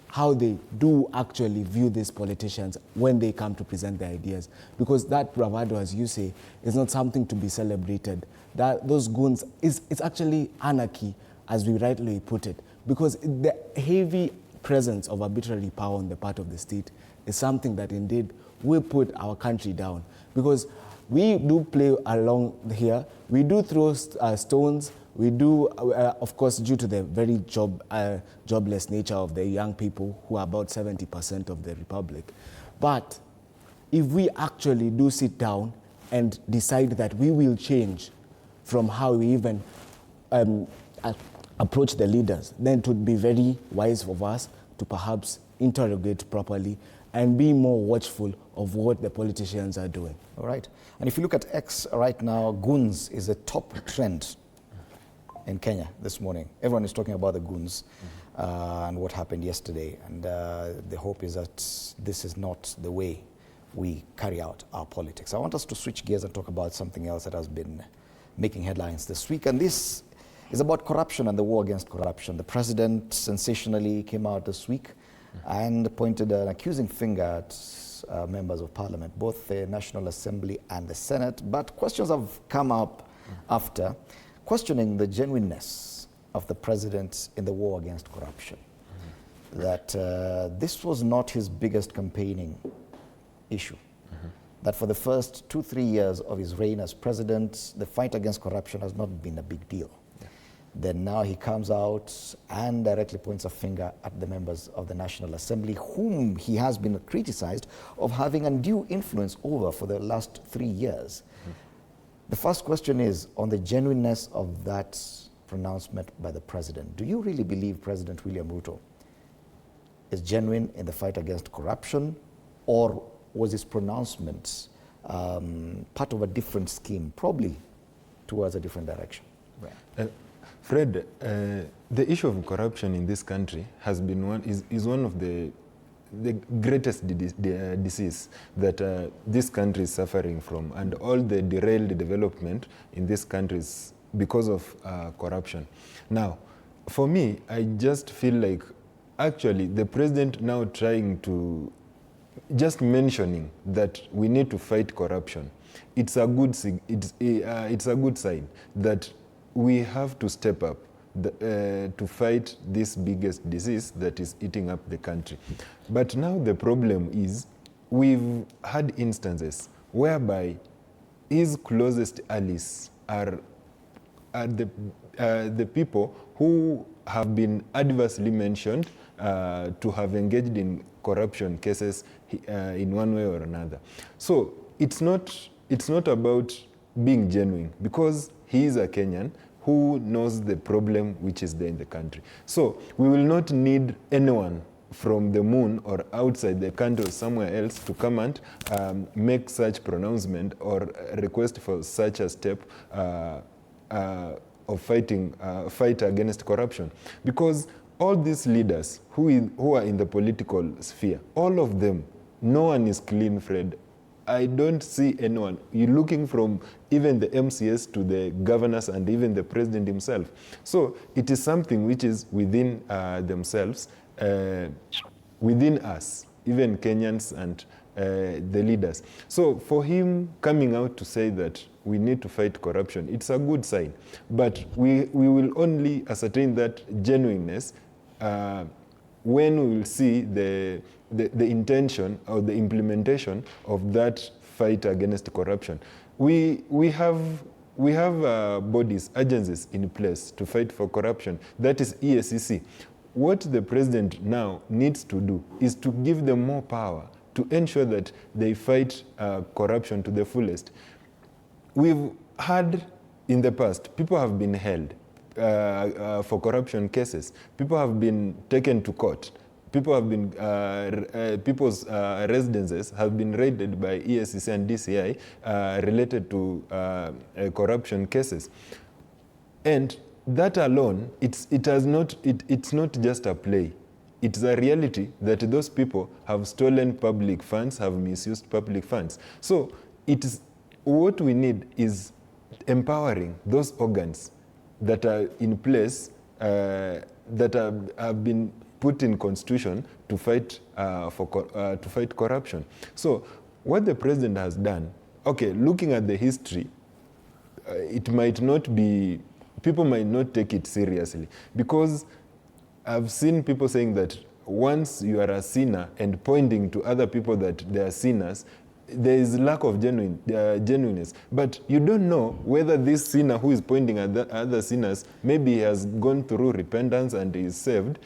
how they do actually view these politicians when they come to present their ideas. Because that bravado, as you say, is not something to be celebrated. Those goons, it's actually anarchy, as we rightly put it. Because the heavy presence of arbitrary power on the part of the state is something that indeed will put our country down. Because we do play along here, we do throw stones, we do, of course, due to the very jobless nature of the young people, who are about 70% of the republic. But if we actually do sit down and decide that we will change from how we even approach the leaders, then it would be very wise of us to perhaps interrogate properly and be more watchful of what the politicians are doing. All right. And if you look at X right now, goons is a top trend in Kenya this morning. Everyone is talking about the goons and what happened yesterday. And the hope is that this is not the way we carry out our politics. I want us to switch gears and talk about something else that has been making headlines this week. And this is about corruption and the war against corruption. The president sensationally came out this week and pointed an accusing finger at members of parliament, both the National Assembly and the Senate. But questions have come up after, questioning the genuineness of the president in the war against corruption. That this was not his biggest campaigning issue. That for the first 2-3 years of his reign as president, the fight against corruption has not been a big deal. Then now he comes out and directly points a finger at the members of the National Assembly, whom he has been criticized of having undue influence over for the last 3 years. The first question is on the genuineness of that pronouncement by the president. Do you really believe President William Ruto is genuine in the fight against corruption, or was his pronouncement part of a different scheme, probably towards a different direction? Right. Fred, the issue of corruption in this country has been is one of the greatest disease that this country is suffering from, and all the derailed development in this country is because of corruption. Now, for me, I just feel like actually the president now trying to just mentioning that we need to fight corruption. It's a good it's a good sign that we have to step up to fight this biggest disease that is eating up the country. But now the problem is we've had instances whereby his closest allies are the people who have been adversely mentioned to have engaged in corruption cases in one way or another. So it's not about being genuine, because he is a Kenyan who knows the problem which is there in the country. So we will not need anyone from the moon or outside the country or somewhere else to come and make such pronouncement or request for such a step of fight against corruption. Because all these leaders who are in the political sphere, all of them, no one is clean, Fred. I don't see anyone. You're looking from even the MCS to the governors and even the president himself. So it is something which is within themselves, within us, even Kenyans and the leaders. So for him coming out to say that we need to fight corruption, it's a good sign. But we will only ascertain that genuineness when we will see the intention or the implementation of that fight against corruption. We have bodies, agencies in place to fight for corruption. That is EACC. What the president now needs to do is to give them more power to ensure that they fight corruption to the fullest. We've had in the past, people have been held for corruption cases. People have been taken to court. People have been, people's residences have been raided by ESCC and DCI related to corruption cases. And that alone, it's not just a play. It's a reality that those people have stolen public funds, have misused public funds. So what we need is empowering those organs that are in place, that have been put in constitution to fight to fight corruption. So what the president has done, okay, looking at the history, it might not be, people might not take it seriously, because I've seen people saying that once you are a sinner and pointing to other people that they are sinners, there is lack of genuineness. But you don't know whether this sinner who is pointing at the other sinners, maybe he has gone through repentance and is saved.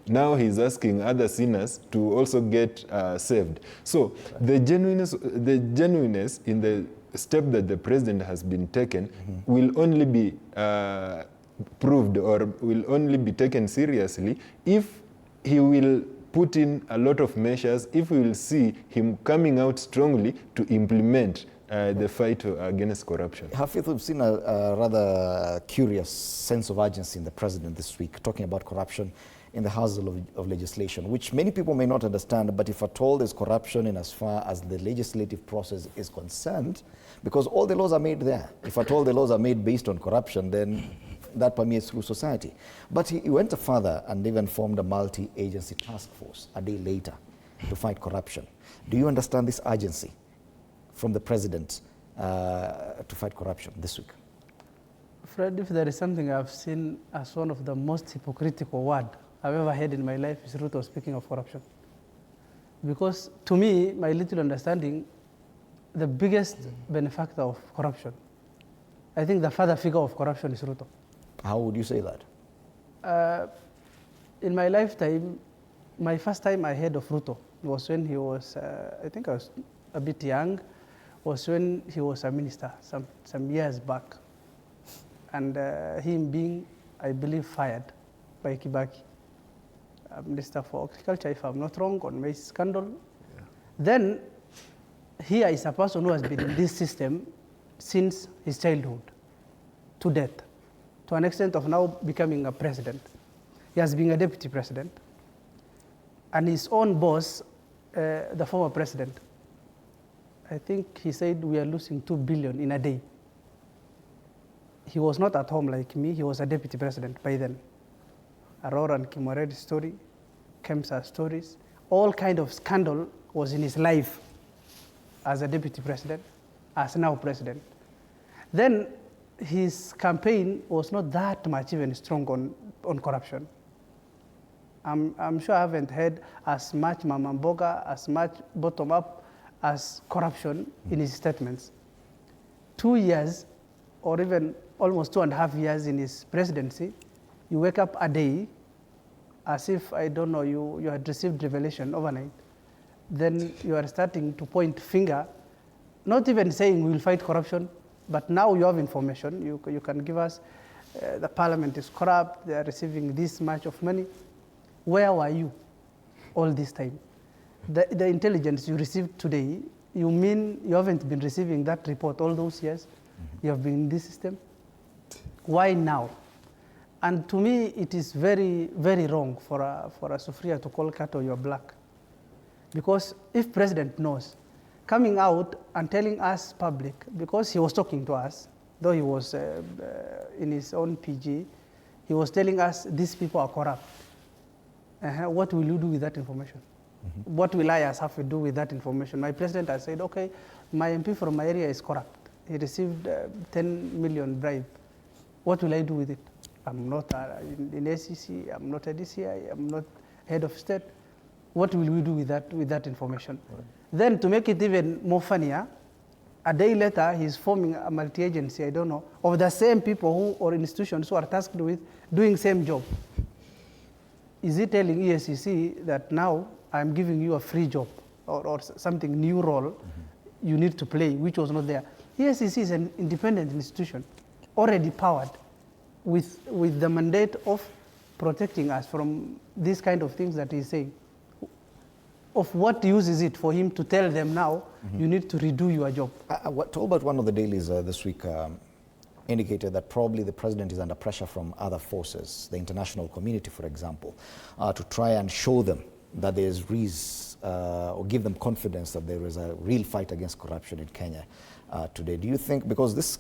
Now he's asking other sinners to also get saved. So the genuineness in the step that the president has been taken will only be proved or will only be taken seriously if he will put in a lot of measures, if we will see him coming out strongly to implement the fight against corruption. Hafith, we've seen a rather curious sense of urgency in the president this week, talking about corruption in the House of Legislation, which many people may not understand, but if at all there's corruption in as far as the legislative process is concerned, because all the laws are made there. If at all the laws are made based on corruption, then that permeates through society. But he went further and even formed a multi-agency task force a day later to fight corruption. Do you understand this urgency from the president to fight corruption this week? Fred, if there is something I've seen as one of the most hypocritical words I've ever heard in my life, is Ruto speaking of corruption. Because to me, my little understanding, the biggest benefactor of corruption, I think the father figure of corruption is Ruto. How would you say that? In my lifetime, my first time I heard of Ruto was when he was, I think I was a bit young, was when he was a minister some years back. And him being, I believe, fired by Kibaki. Minister for Agriculture, if I'm not wrong, on maize scandal. Yeah. Then here is a person who has been in this system since his childhood to death, to an extent of now becoming a president. He has been a deputy president. And his own boss, the former president, I think he said we are losing 2 billion in a day. He was not at home like me, he was a deputy president by then. Aurora and Kimored's story, Kemsa's stories, all kind of scandal was in his life as a deputy president, as now president. Then his campaign was not that much even strong on corruption. I'm sure I haven't heard as much Mama Mboga, as much bottom-up as corruption in his statements. 2 years, or even almost 2.5 years in his presidency, you wake up a day as if, I don't know, you had received revelation overnight. Then you are starting to point finger, not even saying we will fight corruption, but now you have information. You can give us, the parliament is corrupt, they are receiving this much of money. Where were you all this time? The intelligence you received today, you mean you haven't been receiving that report all those years? Mm-hmm. You have been in this system? Why now? And to me, it is very, very wrong for a Sufria to call Kato you're black. Because if president knows, coming out and telling us public, because he was talking to us, though he was in his own PG, he was telling us these people are corrupt. What will you do with that information? Mm-hmm. What will I have to do with that information? My president has said, okay, my MP from my area is corrupt. He received 10 million bribe. What will I do with it? I'm not in SEC, I'm not a DCI, I'm not head of state. What will we do with that information? Right. Then to make it even more funnier, a day later, he's forming a multi-agency, I don't know, of the same people who, or institutions who are tasked with doing same job. Is he telling ESCC that now I'm giving you a free job or something new role you need to play, which was not there? ESCC is an independent institution, already powered with the mandate of protecting us from these kind of things that he's saying. Of what use is it for him to tell them now, you need to redo your job? Talbot, one of the dailies this week, indicated that probably the president is under pressure from other forces, the international community, for example, to try and show them that there is or give them confidence that there is a real fight against corruption in Kenya today. Do you think, because this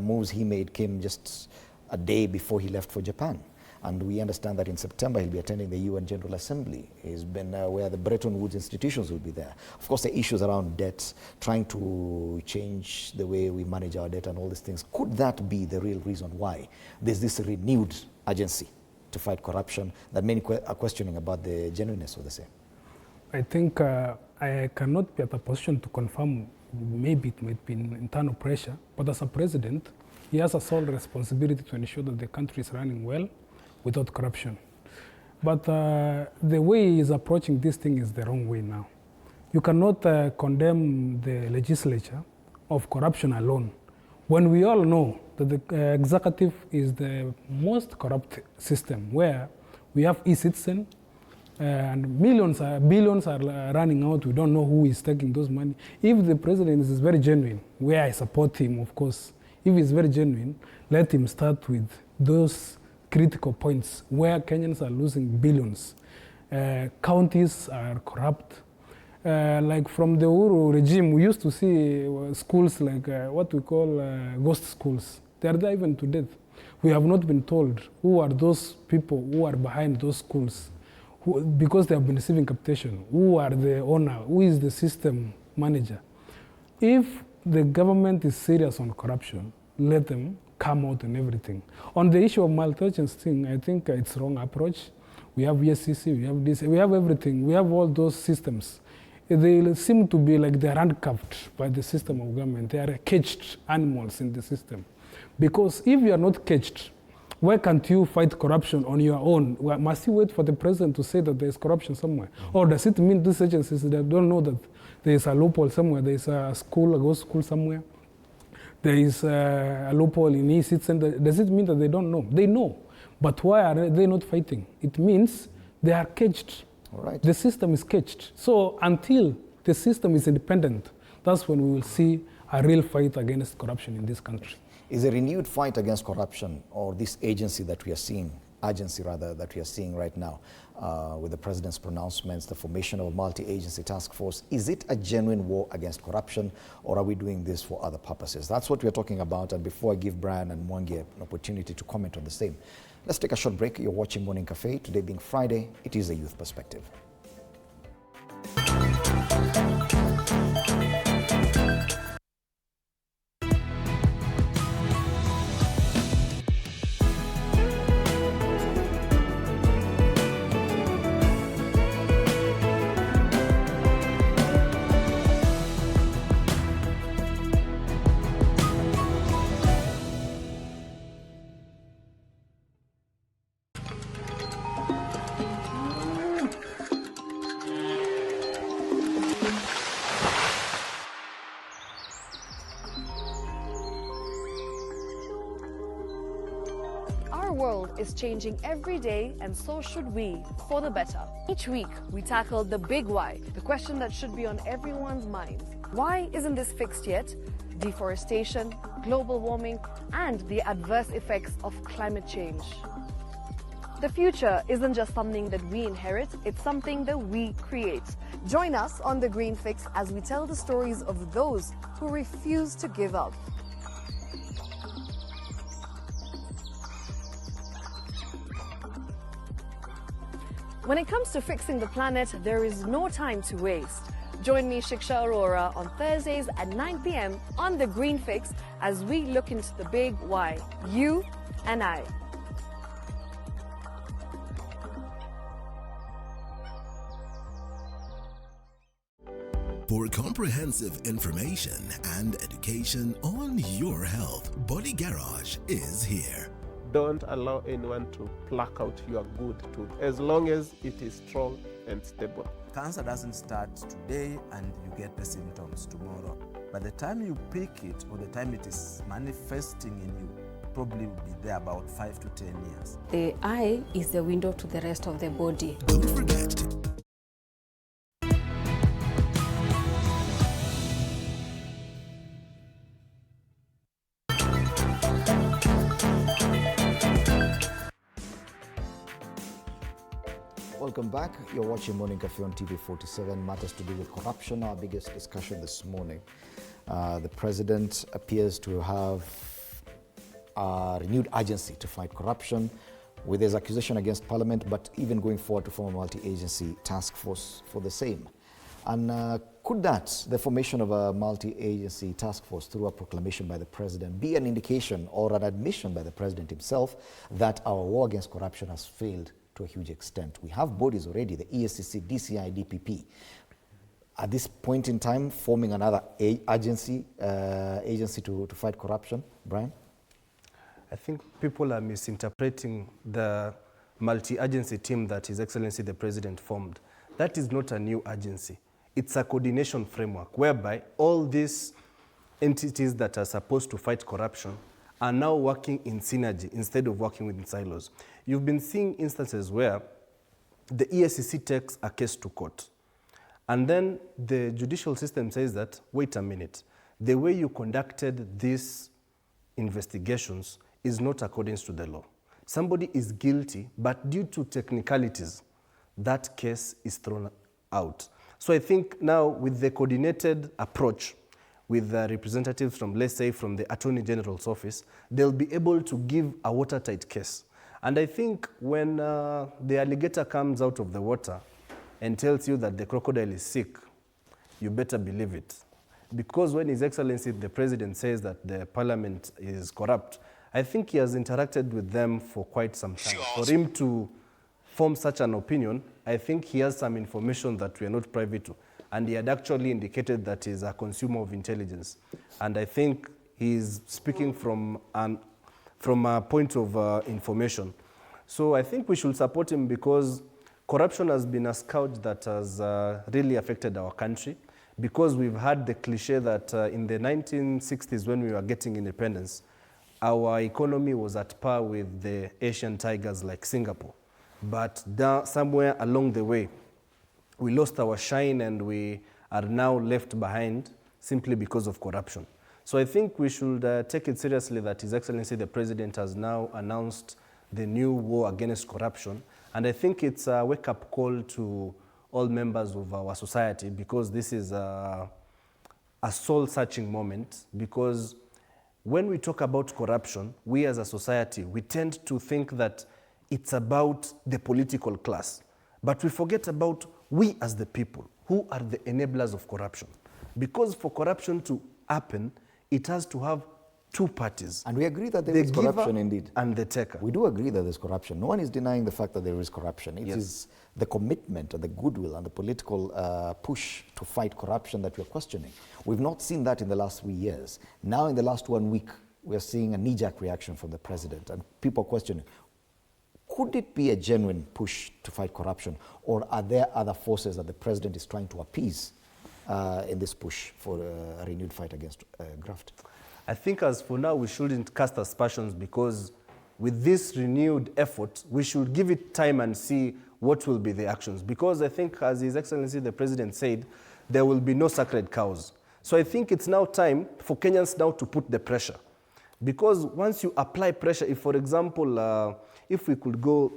moves he made came just a day before he left for Japan, and we understand that in September he'll be attending the UN General Assembly. He's been where the Bretton Woods institutions will be there. Of course, the issues around debt, trying to change the way we manage our debt and all these things. Could that be the real reason why there's this renewed urgency to fight corruption that many are questioning about the genuineness of the same? I think I cannot be at a position to confirm. Maybe it might be internal pressure, but as a president, he has a sole responsibility to ensure that the country is running well without corruption. But the way he is approaching this thing is the wrong way now. You cannot condemn the legislature of corruption alone, when we all know that the executive is the most corrupt system, where we have e-citizen, and billions are running out. We don't know who is taking those money. If the president is very genuine, where I support him, of course, if he's very genuine, let him start with those critical points where Kenyans are losing billions. Counties are corrupt. Like from the Uhuru regime, we used to see schools like what we call ghost schools. They are there even to death. We have not been told who are those people who are behind those schools. Because they have been receiving capitation, who are the owner, who is the system manager. If the government is serious on corruption, let them come out and everything. On the issue of maltouchance thing, I think it's wrong approach. We have ESCC, we have this, we have everything, we have all those systems. They seem to be like they're handcuffed by the system of government. They are caged animals in the system. Because if you are not caged, why can't you fight corruption on your own? Must you wait for the president to say that there is corruption somewhere? Or does it mean these agencies that don't know that there is a loophole somewhere, there is a school, a ghost school somewhere, there is a loophole in e-citizen? Does it mean that they don't know? They know. But why are they not fighting? It means They are caged. All right. The system is caged. So until the system is independent, that's when we will see a real fight against corruption in this country. Is a renewed fight against corruption, or this agency that we are seeing, that we are seeing right now, with the president's pronouncements, the formation of a multi-agency task force, is it a genuine war against corruption, or are we doing this for other purposes? That's what we're talking about. And before I give Brian and Mwangi an opportunity to comment on the same, let's take a short break. You're watching Morning Cafe. Today being Friday, it is a youth perspective. Our world is changing every day, and so should we, for the better. Each week, we tackle the big why, the question that should be on everyone's minds. Why isn't this fixed yet? Deforestation, global warming, and the adverse effects of climate change. The future isn't just something that we inherit, it's something that we create. Join us on The Green Fix as we tell the stories of those who refuse to give up. When it comes to fixing the planet, there is no time to waste. Join me, Shiksha Arora, on Thursdays at 9 p.m. on The Green Fix as we look into the big why, you and I. For comprehensive information and education on your health, Body Garage is here. Don't allow anyone to pluck out your good tooth, as long as it is strong and stable. Cancer doesn't start today and you get the symptoms tomorrow. By the time you pick it, or the time it is manifesting in you, probably will be there about 5 to 10 years. The eye is the window to the rest of the body. Don't forget to Welcome back. You're watching Morning Cafe on TV 47. Matters to do with corruption, our biggest discussion this morning. The president appears to have a renewed urgency to fight corruption, with his accusation against Parliament, but even going forward to form a multi-agency task force for the same. And could that, the formation of a multi-agency task force through a proclamation by the president, be an indication or an admission by the president himself that our war against corruption has failed to a huge extent? We have bodies already, the EACC, DCI, DPP. At this point in time, forming another agency to fight corruption, Brian? I think people are misinterpreting the multi-agency team that His Excellency the President formed. That is not a new agency. It's a coordination framework whereby all these entities that are supposed to fight corruption are now working in synergy instead of working within silos. You've been seeing instances where the EACC takes a case to court, and then the judicial system says that, wait a minute, the way you conducted these investigations is not according to the law. Somebody is guilty, but due to technicalities, that case is thrown out. So I think now with the coordinated approach, with the representatives from, let's say, from the Attorney General's office, they'll be able to give a watertight case. And I think when the alligator comes out of the water and tells you that the crocodile is sick, you better believe it. Because when His Excellency the President says that the Parliament is corrupt, I think he has interacted with them for quite some time. For him to form such an opinion, I think he has some information that we are not privy to. And he had actually indicated that he's a consumer of intelligence. And I think he's speaking from a point of information. So I think we should support him, because corruption has been a scourge that has really affected our country, because we've had the cliche that in the 1960s, when we were getting independence, our economy was at par with the Asian tigers like Singapore. But somewhere along the way, we lost our shine and we are now left behind simply because of corruption. So I think we should take it seriously that His Excellency the President has now announced the new war against corruption. And I think it's a wake-up call to all members of our society, because this is a soul-searching moment. Because when we talk about corruption, we as a society, we tend to think that it's about the political class. But we forget about we as the people, who are the enablers of corruption. Because for corruption to happen, it has to have two parties. And we agree that there is corruption indeed. And the taker. We do agree that there's corruption. No one is denying the fact that there is corruption. It is the commitment and the goodwill and the political push to fight corruption that we're questioning. We've not seen that in the last 3 years. Now in the last 1 week, we're seeing a knee-jerk reaction from the president, and people questioning, could it be a genuine push to fight corruption, or are there other forces that the president is trying to appease in this push for a renewed fight against graft? I think as for now, we shouldn't cast aspersions, because with this renewed effort, we should give it time and see what will be the actions. Because I think, as His Excellency the President said, there will be no sacred cows. So I think it's now time for Kenyans now to put the pressure. Because once you apply pressure, if for example, if we could go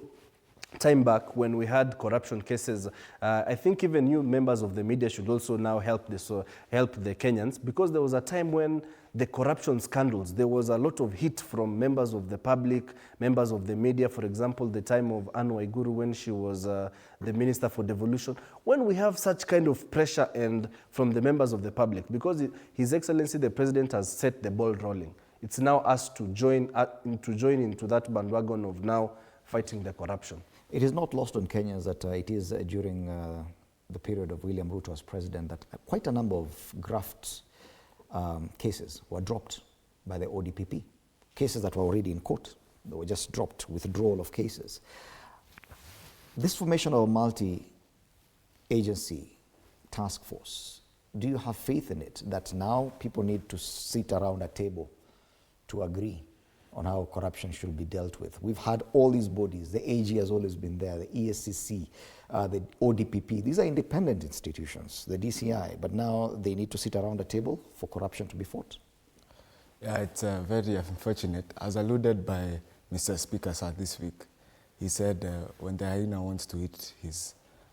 time back when we had corruption cases, I think even you members of the media should also now help the Kenyans, because there was a time when the corruption scandals, there was a lot of heat from members of the public, members of the media. For example, the time of Anne Waiguru when she was the Minister for Devolution. When we have such kind of pressure and from the members of the public, because His Excellency the President has set the ball rolling, it's now us to join into that bandwagon of now fighting the corruption. It is not lost on Kenyans that it is during the period of William Ruto as president that quite a number of graft cases were dropped by the ODPP. Cases that were already in court, they were just dropped, withdrawal of cases. This formation of a multi-agency task force, do you have faith in it that now people need to sit around a table to agree on how corruption should be dealt with? We've had all these bodies. The AG has always been there, the ESCC, the ODPP. These are independent institutions, the DCI, but now they need to sit around a table for corruption to be fought. Yeah, it's very unfortunate. As alluded by Mr. Speaker sir this week, he said when the hyena wants to eat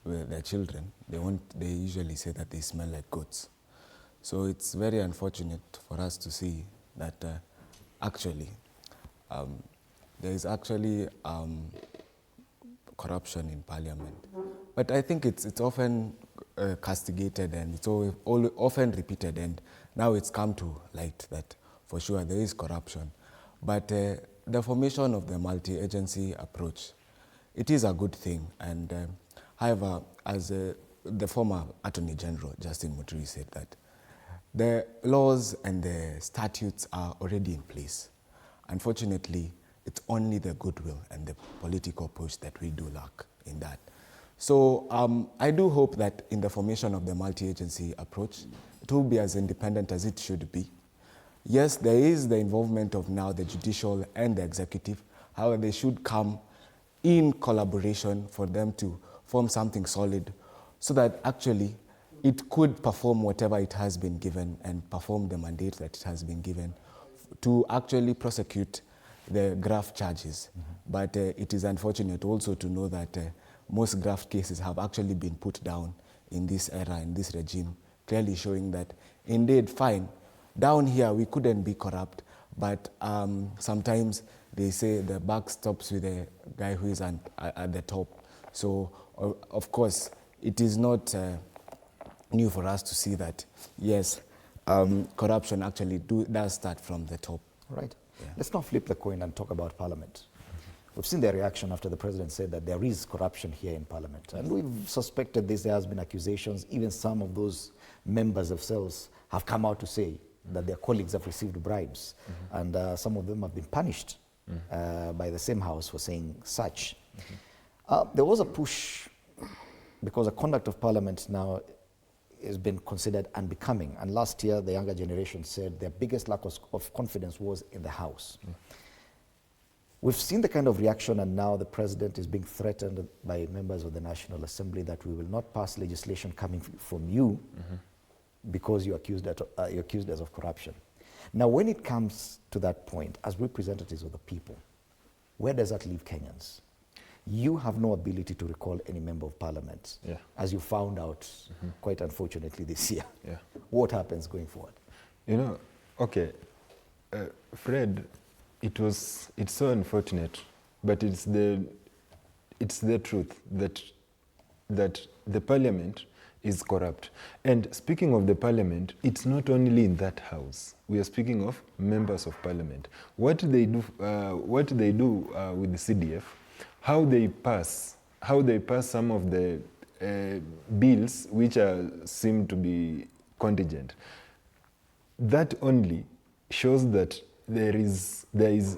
their children, they usually say that they smell like goats. So it's very unfortunate for us to see that actually there is actually corruption in parliament. But I think it's often castigated, and it's often repeated, and now it's come to light that for sure there is corruption. But the formation of the multi-agency approach, it is a good thing. And however, as the former Attorney General, Justin Muturi, said that the laws and the statutes are already in place. Unfortunately, it's only the goodwill and the political push that we do lack in that. So I do hope that in the formation of the multi-agency approach, it will be as independent as it should be. Yes, there is the involvement of now the judicial and the executive. However, they should come in collaboration for them to form something solid so that actually it could perform whatever it has been given and perform the mandate that it has been given to actually prosecute the graft charges. Mm-hmm. But it is unfortunate also to know that most graft cases have actually been put down in this era, in this regime, clearly showing that indeed, fine, down here we couldn't be corrupt, but sometimes they say the buck stops with the guy who is at the top. So, of course, it is not new for us to see that, yes, corruption actually does start from the top. Right. Yeah. Let's now flip the coin and talk about Parliament. We've seen their reaction after the President said that there is corruption here in Parliament. And we've suspected this. There has been accusations. Even some of those members themselves have come out to say that their colleagues have received bribes. Mm-hmm. And some of them have been punished by the same House for saying such. Mm-hmm. There was a push because the conduct of Parliament now has been considered unbecoming. And last year, the younger generation said their biggest lack of confidence was in the House. We've seen the kind of reaction, and now the president is being threatened by members of the National Assembly that we will not pass legislation coming from you because you're accused us of corruption. Now, when it comes to that point, as representatives of the people, where does that leave Kenyans? You have no ability to recall any member of parliament, as you found out, quite unfortunately, this year. What happens going forward? You know, okay, Fred, it's so unfortunate, but it's the truth that the parliament is corrupt. And speaking of the parliament, it's not only in that house. We are speaking of members of parliament. What they do with the CDF, how they pass some of the bills which seem to be contingent. That only shows that there is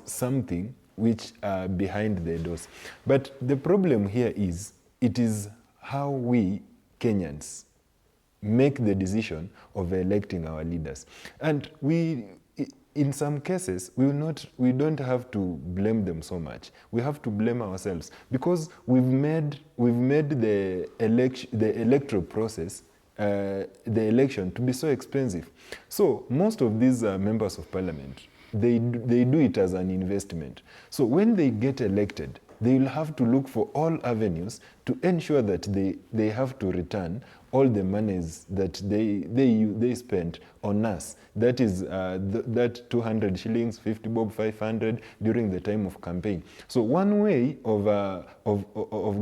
something which behind the doors. But the problem here is, it is how we Kenyans make the decision of electing our leaders. And we, in some cases, we don't have to blame them so much. We have to blame ourselves, because we've made the electoral process, the election, to be so expensive. So most of these members of parliament, they do it as an investment. So when they get elected, they will have to look for all avenues to ensure that they have to return all the monies that they spent on us. That is that 200 shillings, 50 bob, 500 during the time of campaign. So one way of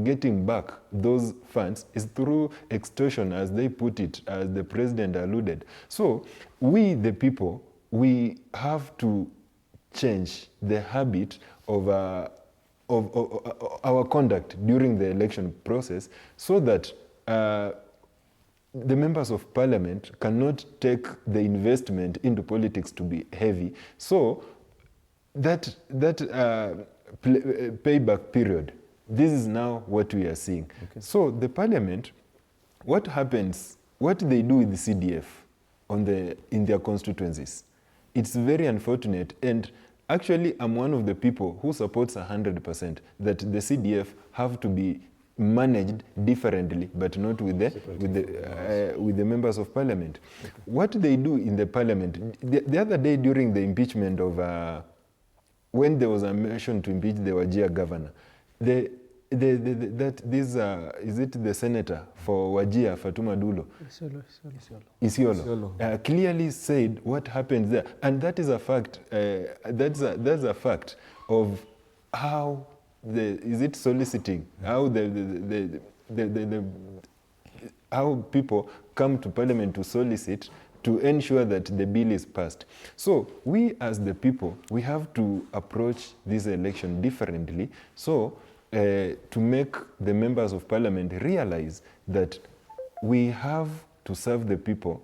getting back those funds is through extortion, as they put it, as the president alluded. So we, the people, we have to change the habit of our conduct during the election process, so that the members of parliament cannot take the investment into politics to be heavy. So that payback period, this is now what we are seeing. Okay. So the parliament, what happens, what they do with the CDF in their constituencies, it's very unfortunate. And actually, I'm one of the people who supports 100% that the CDF have to be managed differently, but not with the members of parliament. Okay. What they do in the parliament, the other day during the impeachment of, when there was a motion to impeach the Wajir governor, is it the senator for Wajir, Fatuma Dulo? Isiolo. Clearly said what happened there, and that is a fact. That's a fact of how soliciting, how how people come to parliament to solicit to ensure that the bill is passed. So we, as the people, we have to approach this election differently. So to make the members of parliament realize that we have to serve the people,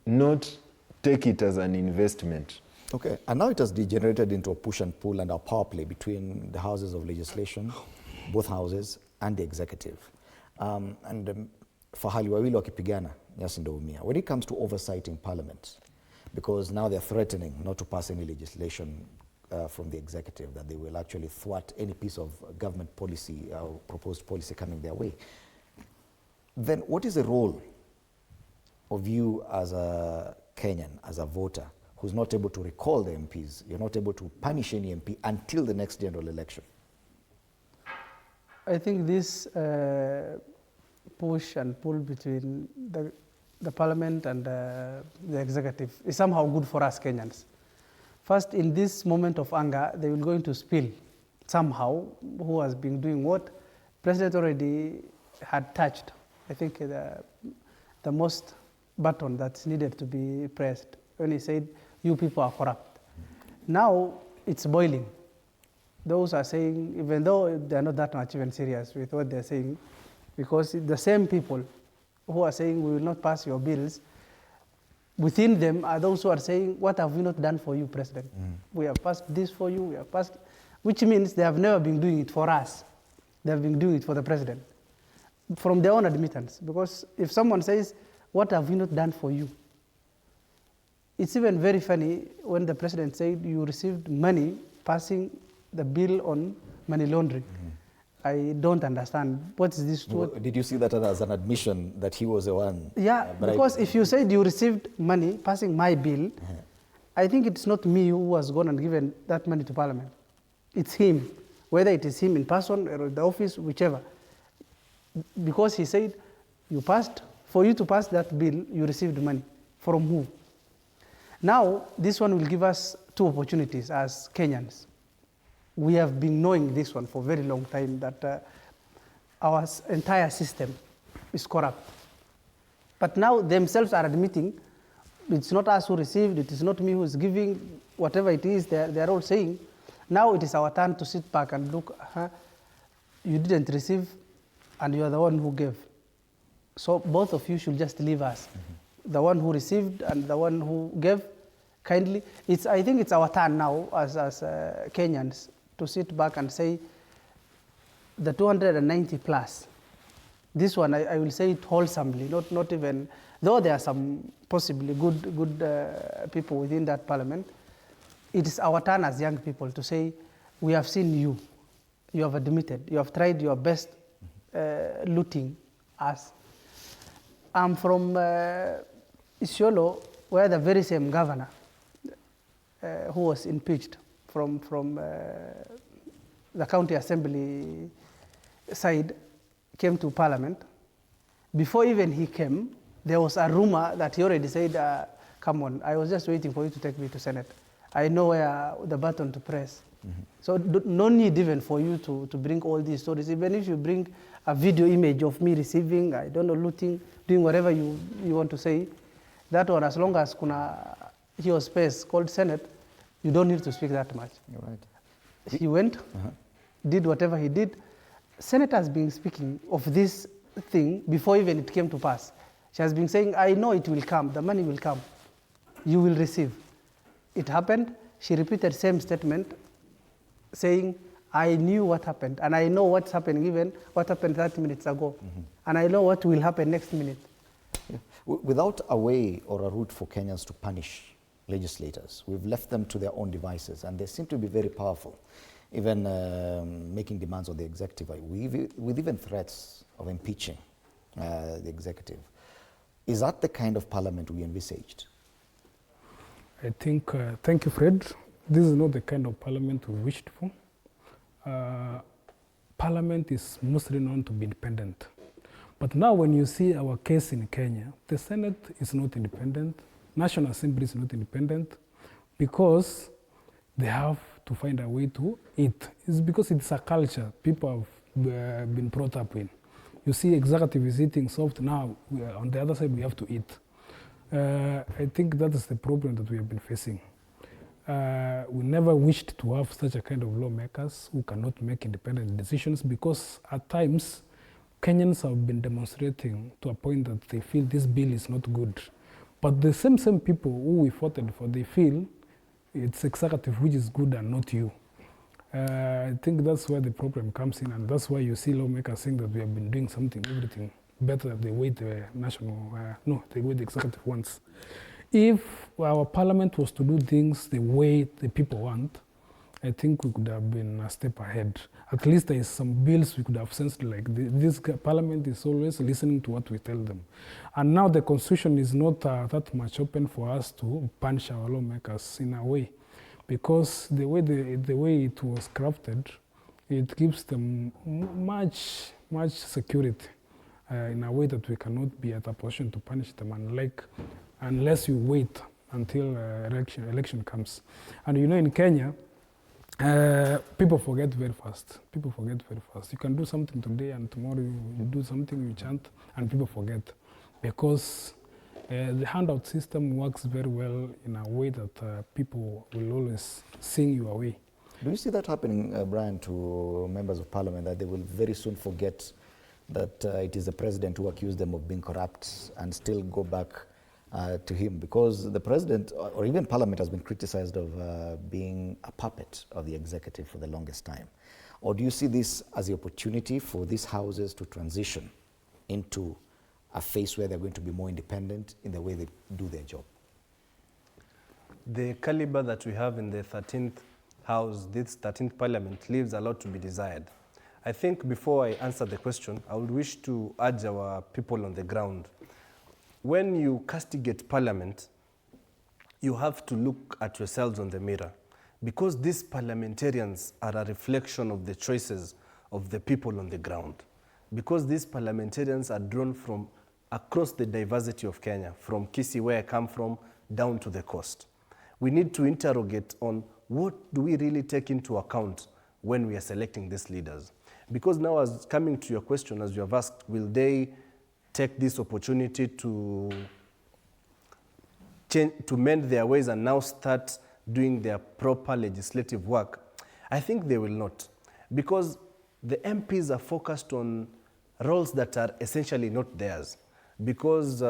not take it as an investment. Okay, and now it has degenerated into a push and pull and a power play between the houses of legislation, both houses, and the executive. Fahali wawili wakipigana, nyasi ndio umia. When it comes to oversight in parliament, because now they're threatening not to pass any legislation from the executive, that they will actually thwart any piece of government policy or proposed policy coming their way. Then what is the role of you as a Kenyan, as a voter, who's not able to recall the MPs? You're not able to punish any MP until the next general election. I think this push and pull between the parliament and the executive is somehow good for us Kenyans. First, in this moment of anger, they will going to spill somehow who has been doing what. President already had touched, I think, the most button that's needed to be pressed when he said, you people are corrupt. Now it's boiling. Those are saying, even though they're not that much even serious with what they're saying, because the same people who are saying we will not pass your bills, within them are those who are saying, what have we not done for you, President? We have passed this for you, we have passed, which means they have never been doing it for us. They have been doing it for the President, from their own admittance. Because if someone says, what have we not done for you? It's even very funny when the President said you received money passing the bill on money laundering. I don't understand. What is this? Did you see that as an admission that he was the one? Yeah, because if you said you received money passing my bill, I think it's not me who was gone and given that money to Parliament. It's him, whether it is him in person or the office, whichever. Because he said, for you to pass that bill, you received money. From who? Now, this one will give us two opportunities as Kenyans. We have been knowing this one for a very long time, that our entire system is corrupt. But now themselves are admitting it's not us who received, it is not me who is giving, whatever it is, they're all saying. Now it is our turn to sit back and look, you didn't receive and you are the one who gave. So both of you should just leave us. The one who received and the one who gave, kindly. I think it's our turn now as Kenyans to sit back and say the 290 plus. This one, I will say it wholesomely, not even, though there are some possibly good people within that parliament, it is our turn as young people to say, we have seen you. You have admitted. You have tried your best looting us. I'm from Isiolo, where the very same governor who was impeached from the county assembly side came to parliament. Before even he came, there was a rumor that he already said, come on, I was just waiting for you to take me to Senate. I know where the button to press. So no need even for you to bring all these stories. Even if you bring a video image of me receiving, I don't know, looting, doing whatever you want to say, that one, as long as kuna hiyo space called Senate, you don't need to speak that much. You're right. He went, did whatever he did. Senate has been speaking of this thing before even it came to pass. She has been saying, I know it will come, the money will come, you will receive. It happened, she repeated same statement, saying, I knew what happened, and I know what's happening, even what happened 30 minutes ago, and I know what will happen next minute. Yeah. Without a way or a route for Kenyans to punish legislators, we've left them to their own devices, and they seem to be very powerful, even making demands on the executive, with even threats of impeaching the executive. Is that the kind of parliament we envisaged? I think, thank you, Fred. This is not the kind of parliament we wished for. Parliament is mostly known to be independent. But now when you see our case in Kenya, the Senate is not independent, National Assembly is not independent, because they have to find a way to eat. It's because it's a culture people have been brought up in. You see executive is eating soft, now on the other side we have to eat. I think that is the problem that we have been facing. We never wished to have such a kind of lawmakers who cannot make independent decisions, because at times Kenyans have been demonstrating to a point that they feel this bill is not good. But the same people who we voted for, they feel it's executive which is good and not you. I think that's where the problem comes in, and that's why you see lawmakers saying that we have been doing everything better than the way the the way the executive wants. If our parliament was to do things the way the people want, I think we could have been a step ahead. At least there is some bills we could have sensed, like this parliament is always listening to what we tell them. And now the constitution is not that much open for us to punish our lawmakers in a way, because the way it was crafted, it gives them much security in a way that we cannot be at a position to punish them, unless you wait until election comes. And you know, in Kenya, people forget very fast. You can do something today and tomorrow you do something, you chant, and people forget. Because the handout system works very well in a way that people will always sing your way. Do you see that happening, Brian, to members of parliament, that they will very soon forget that it is the president who accused them of being corrupt and still go back to him? Because the president, or even parliament, has been criticized of being a puppet of the executive for the longest time. Or do you see this as the opportunity for these houses to transition into a phase where they're going to be more independent in the way they do their job? The caliber that we have in the 13th House, this 13th Parliament, leaves a lot to be desired. I think before I answer the question, I would wish to urge our people on the ground. When you castigate Parliament, you have to look at yourselves on the mirror, because these parliamentarians are a reflection of the choices of the people on the ground. Because these parliamentarians are drawn from across the diversity of Kenya, from Kisii, where I come from, down to the coast. We need to interrogate on what do we really take into account when we are selecting these leaders. Because now, as coming to your question, as you have asked, will they take this opportunity to mend their ways and now start doing their proper legislative work? I think they will not, because the MPs are focused on roles that are essentially not theirs. Because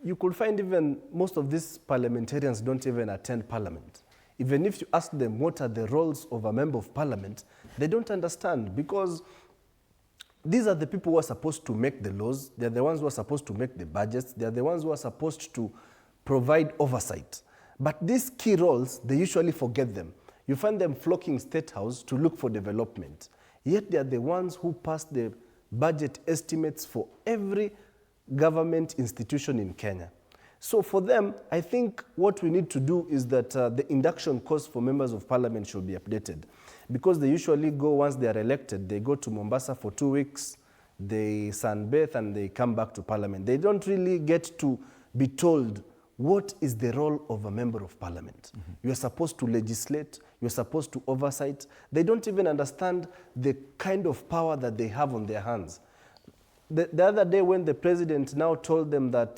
you could find even most of these parliamentarians don't even attend Parliament. Even if you ask them what are the roles of a member of Parliament, they don't understand, because these are the people who are supposed to make the laws. They're the ones who are supposed to make the budgets. They're the ones who are supposed to provide oversight. But these key roles, they usually forget them. You find them flocking State House to look for development. Yet they are the ones who pass the budget estimates for every government institution in Kenya. So for them, I think what we need to do is that the induction course for members of Parliament should be updated, because they usually go, once they are elected, they go to Mombasa for 2 weeks, they sunbathe, and they come back to Parliament. They don't really get to be told what is the role of a member of Parliament. You're supposed to legislate, you're supposed to oversight. They don't even understand the kind of power that they have on their hands. The other day, when the president now told them that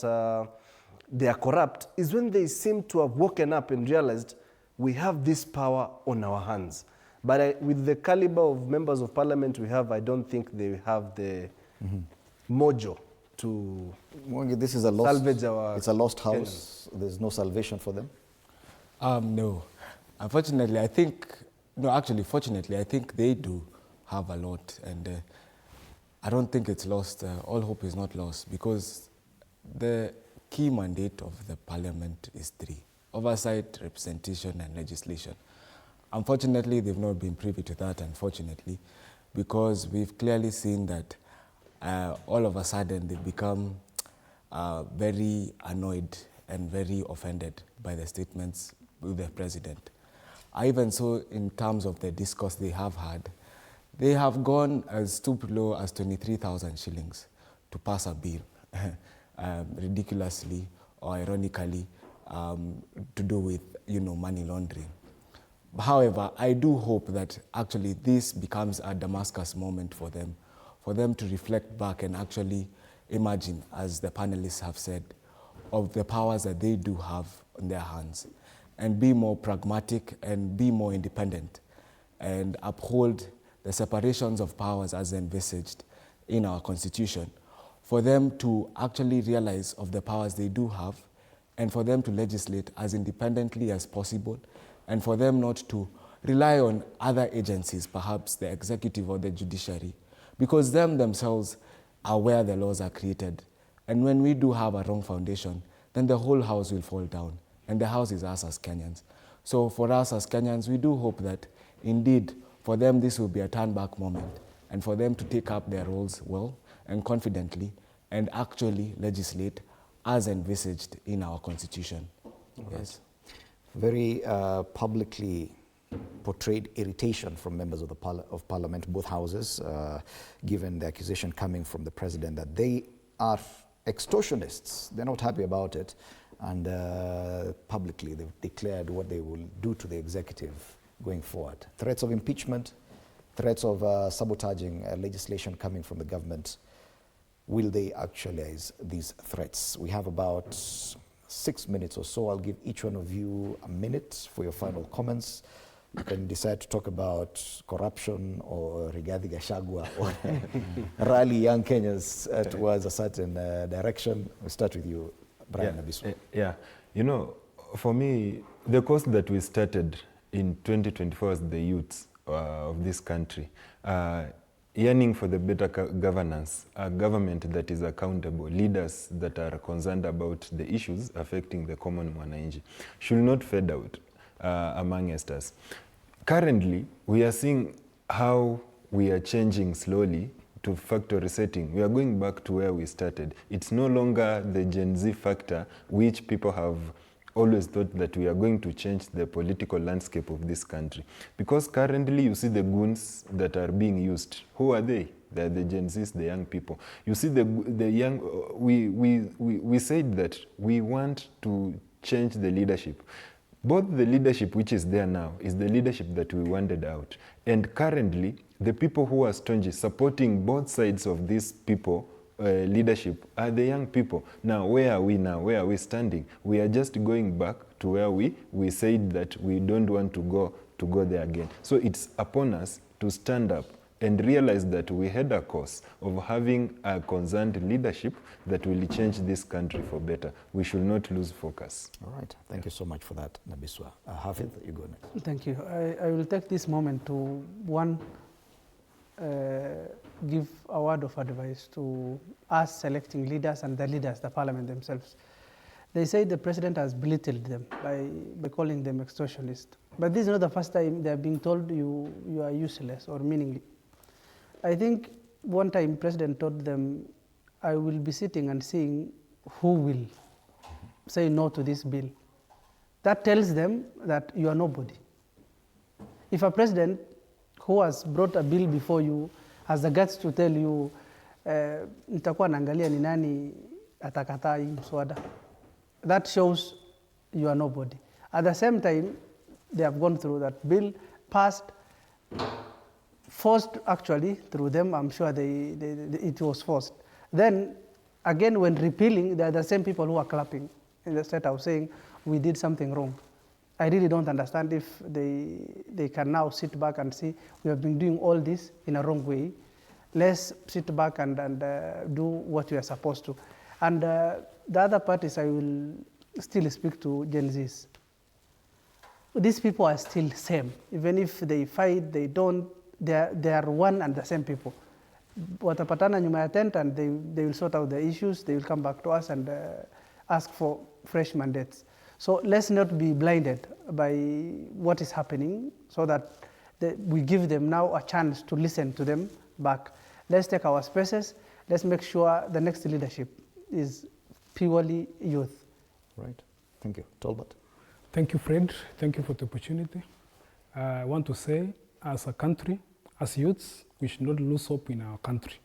they are corrupt, is when they seem to have woken up and realized we have this power on our hands. But with the caliber of members of Parliament we have, I don't think they have the mojo to this is a lost, salvage our... It's a lost house. There's no salvation for them? No. Unfortunately, I think, no, actually, fortunately, I think they do have a lot. And I don't think it's lost. All hope is not lost, because the key mandate of the Parliament is 3: oversight, representation, and legislation. Unfortunately, they've not been privy to that, unfortunately, because we've clearly seen that all of a sudden they've become very annoyed and very offended by the statements of the president. Even so, in terms of the discourse they have had, they have gone as low as 23,000 shillings to pass a bill, ridiculously or ironically, to do with, money laundering. However, I do hope that actually this becomes a Damascus moment for them to reflect back and actually imagine, as the panelists have said, of the powers that they do have in their hands, and be more pragmatic and be more independent and uphold the separations of powers as envisaged in our Constitution, for them to actually realize of the powers they do have, and for them to legislate as independently as possible, and for them not to rely on other agencies, perhaps the executive or the judiciary, because them themselves are where the laws are created. And when we do have a wrong foundation, then the whole house will fall down, and the house is us as Kenyans. So for us as Kenyans, we do hope that indeed for them this will be a turn-back moment, and for them to take up their roles well and confidently and actually legislate as envisaged in our Constitution. Yes. Very publicly portrayed irritation from members of Parliament, both houses, given the accusation coming from the president that they are extortionists. They're not happy about it, and publicly they've declared what they will do to the executive going forward. Threats of impeachment, threats of sabotaging legislation coming from the government. Will they actualize these threats? We have about 6 minutes or so. I'll give each one of you a minute for your final comments. You can decide to talk about corruption or Rigathi Gachagua or rally young Kenyans towards a certain direction. We'll start with you, Brian Nabiso. For me, the course that we started in 2024 as the youths of this country, yearning for the better governance, a government that is accountable, leaders that are concerned about the issues affecting the common mwananchi, should not fade out amongst us. currently, we are seeing how we are changing slowly to factory setting. We are going back to where we started. It's no longer the Gen Z factor, which people have always thought that we are going to change the political landscape of this country. Because currently you see the goons that are being used. Who are they? They're the Gen Zs, the young people. You see the young, we said that we want to change the leadership. Both the leadership which is there now is the leadership that we wanted out. And currently, the people who are staunchly supporting both sides of these people leadership are the young people. Now, where are we now? Where are we standing? We are just going back to where we said that we don't want to go there again. So it's upon us to stand up and realize that we had a course of having a concerned leadership that will change this country for better. We should not lose focus. All right. Thank you so much for that, Nabiswa. Hafid, you go next. Thank you. I will take this moment to, give a word of advice to us selecting leaders and the leaders, the parliament themselves. They say the president has belittled them by calling them extortionists. But this is not the first time they are being told you are useless or meaningless. I think one time President told them, I will be sitting and seeing who will say no to this bill. That tells them that you are nobody. If a president who has brought a bill before you has the guts to tell you, nitakuwa naangalia ni nani atakataa hii mswada, that shows you are nobody. At the same time, they have gone through that bill, passed, forced actually through them. I'm sure it was forced. Then again, when repealing, they are the same people who are clapping in the State House saying we did something wrong. I really don't understand if they can now sit back and see we have been doing all this in a wrong way. Let's sit back and do what we are supposed to. And the other part is I will still speak to Gen Zs. These people are still same. Even if they fight, they don't, they are one and the same people. Watapatana nyuma ya tent and they will sort out the issues. They will come back to us and ask for fresh mandates. So let's not be blinded by what is happening so that we give them now a chance to listen to them back. Let's take our spaces. Let's make sure the next leadership is purely youth. Right. Thank you. Talbot. Thank you, Fred. Thank you for the opportunity. I want to say, as a country, as youths, we should not lose hope in our country.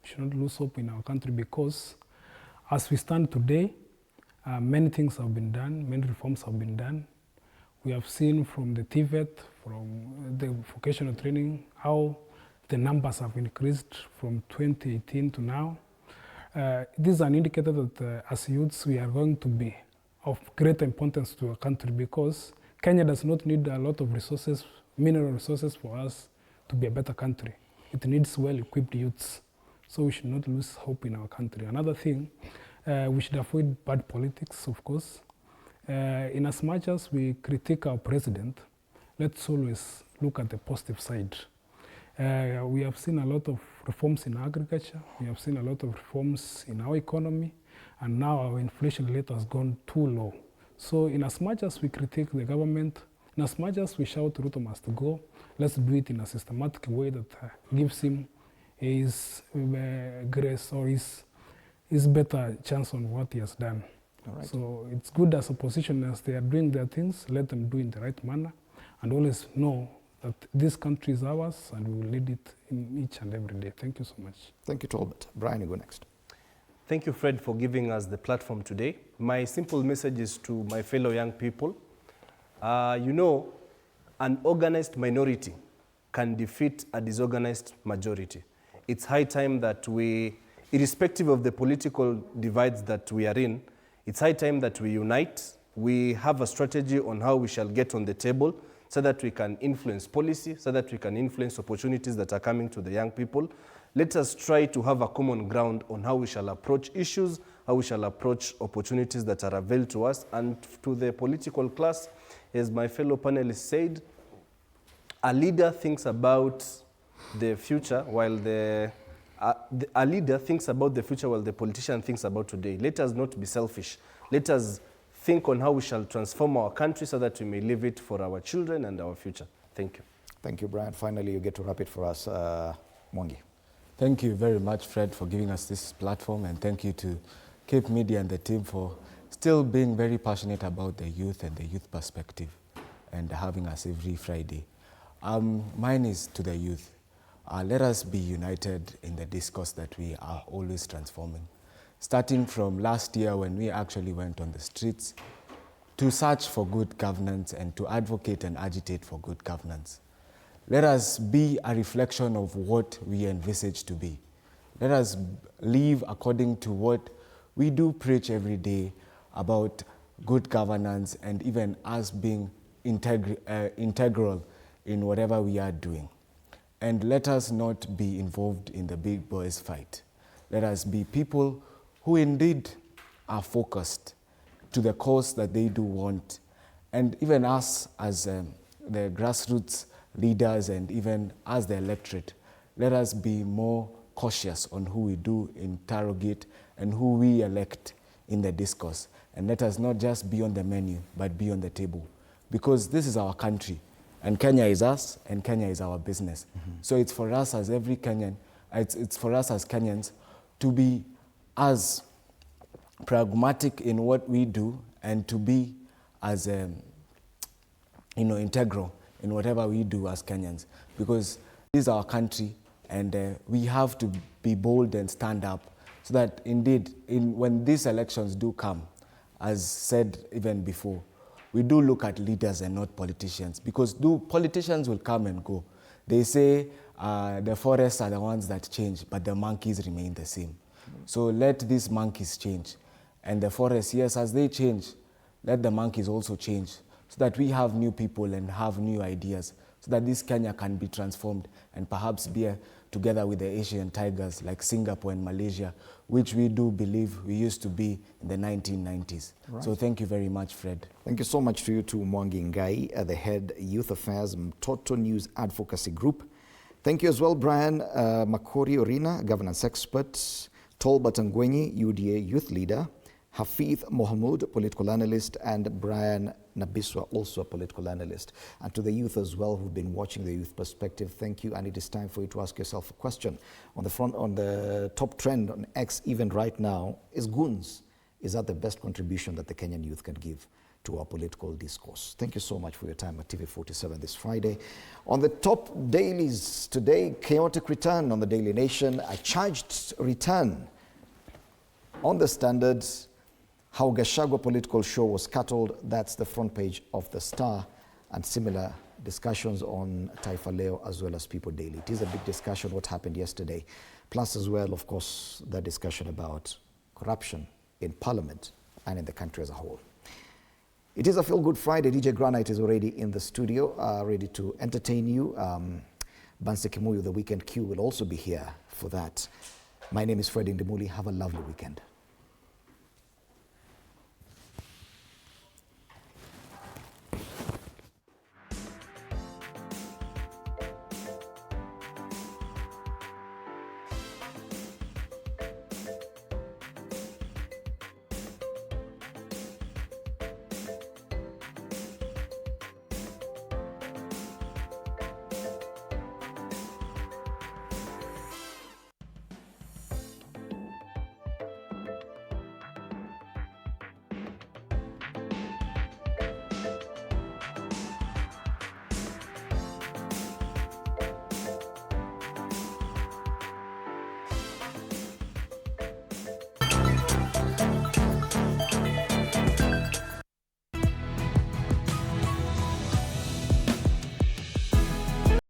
We should not lose hope in our country because as we stand today, many things have been done, many reforms have been done. We have seen from the TVET, from the vocational training, how the numbers have increased from 2018 to now. This is an indicator that as youths, we are going to be of great importance to our country because Kenya does not need a lot of resources, mineral resources for us to be a better country. It needs well-equipped youths. So we should not lose hope in our country. Another thing, we should avoid bad politics, of course. In as much as we critique our president, let's always look at the positive side. We have seen a lot of reforms in agriculture. We have seen a lot of reforms in our economy. And now our inflation rate has gone too low. So in as much as we critique the government, in as much as we shout Ruto must go, let's do it in a systematic way that gives him his grace or his better chance on what he has done. All right. So it's good as opposition as they are doing their things, let them do it in the right manner and always know that this country is ours and we will lead it in each and every day. Thank you so much. Thank you, Talbot. Brian, you go next. Thank you, Fred, for giving us the platform today. My simple message is to my fellow young people. You know, an organized minority can defeat a disorganized majority. It's high time that we, irrespective of the political divides that we are in, it's high time that we unite. We have a strategy on how we shall get on the table so that we can influence policy, so that we can influence opportunities that are coming to the young people. Let us try to have a common ground on how we shall approach issues, how we shall approach opportunities that are available to us. And to the political class, as my fellow panelists said, a leader thinks about the future while a leader thinks about the future while the politician thinks about today. Let us not be selfish. Let us think on how we shall transform our country so that we may leave it for our children and our future. Thank you. Thank you, Brian. Finally, you get to wrap it for us, Mwangi. Thank you very much, Fred, for giving us this platform, and thank you to Cape Media and the team for still being very passionate about the youth and the youth perspective and having us every Friday. Mine is to the youth. Let us be united in the discourse that we are always transforming. Starting from last year when we actually went on the streets to search for good governance and to advocate and agitate for good governance. Let us be a reflection of what we envisage to be. Let us live according to what we do preach every day about good governance and even us being integral in whatever we are doing. And let us not be involved in the big boys fight. Let us be people who indeed are focused to the cause that they do want. And even us as the grassroots leaders and even as the electorate, let us be more cautious on who we do interrogate and who we elect in the discourse. And let us not just be on the menu, but be on the table. Because this is our country, and Kenya is us, and Kenya is our business. So it's for us as every Kenyan, it's for us as Kenyans to be as pragmatic in what we do and to be as integral in whatever we do as Kenyans, because this is our country, and we have to be bold and stand up so that indeed, when these elections do come, as said even before, we do look at leaders and not politicians, because politicians will come and go. They say the forests are the ones that change, but the monkeys remain the same. So let these monkeys change. And the forests, yes, as they change, let the monkeys also change, so that we have new people and have new ideas, so that this Kenya can be transformed and perhaps be together with the Asian tigers like Singapore and Malaysia, which we do believe we used to be in the 1990s. Right. So thank you very much, Fred. Thank you so much to you too, Mwangi Ngai, the head Youth Affairs Mtoto News Advocacy Group. Thank you as well, Brian Makori Orina, governance expert, Tolbert Ngwenyi, UDA youth leader, Hafith Mohamud, political analyst, and Brian Nabiswa, also a political analyst. And to the youth as well who've been watching the youth perspective, thank you. And it is time for you to ask yourself a question. On the top trend on X even right now is goons. Is that the best contribution that the Kenyan youth can give to our political discourse? Thank you so much for your time at TV47 this Friday. On the top dailies today, chaotic return on the Daily Nation, a charged return on the Standards, how Gachagua political show was scuttled. That's the front page of the Star, and similar discussions on Taifa Leo as well as People Daily. It is a big discussion what happened yesterday, plus as well, of course, the discussion about corruption in Parliament and in the country as a whole. It is a feel-good Friday. DJ Granite is already in the studio, ready to entertain you. Banse Kimuyu, the Weekend Q, will also be here for that. My name is Fred Indemuli. Have a lovely weekend.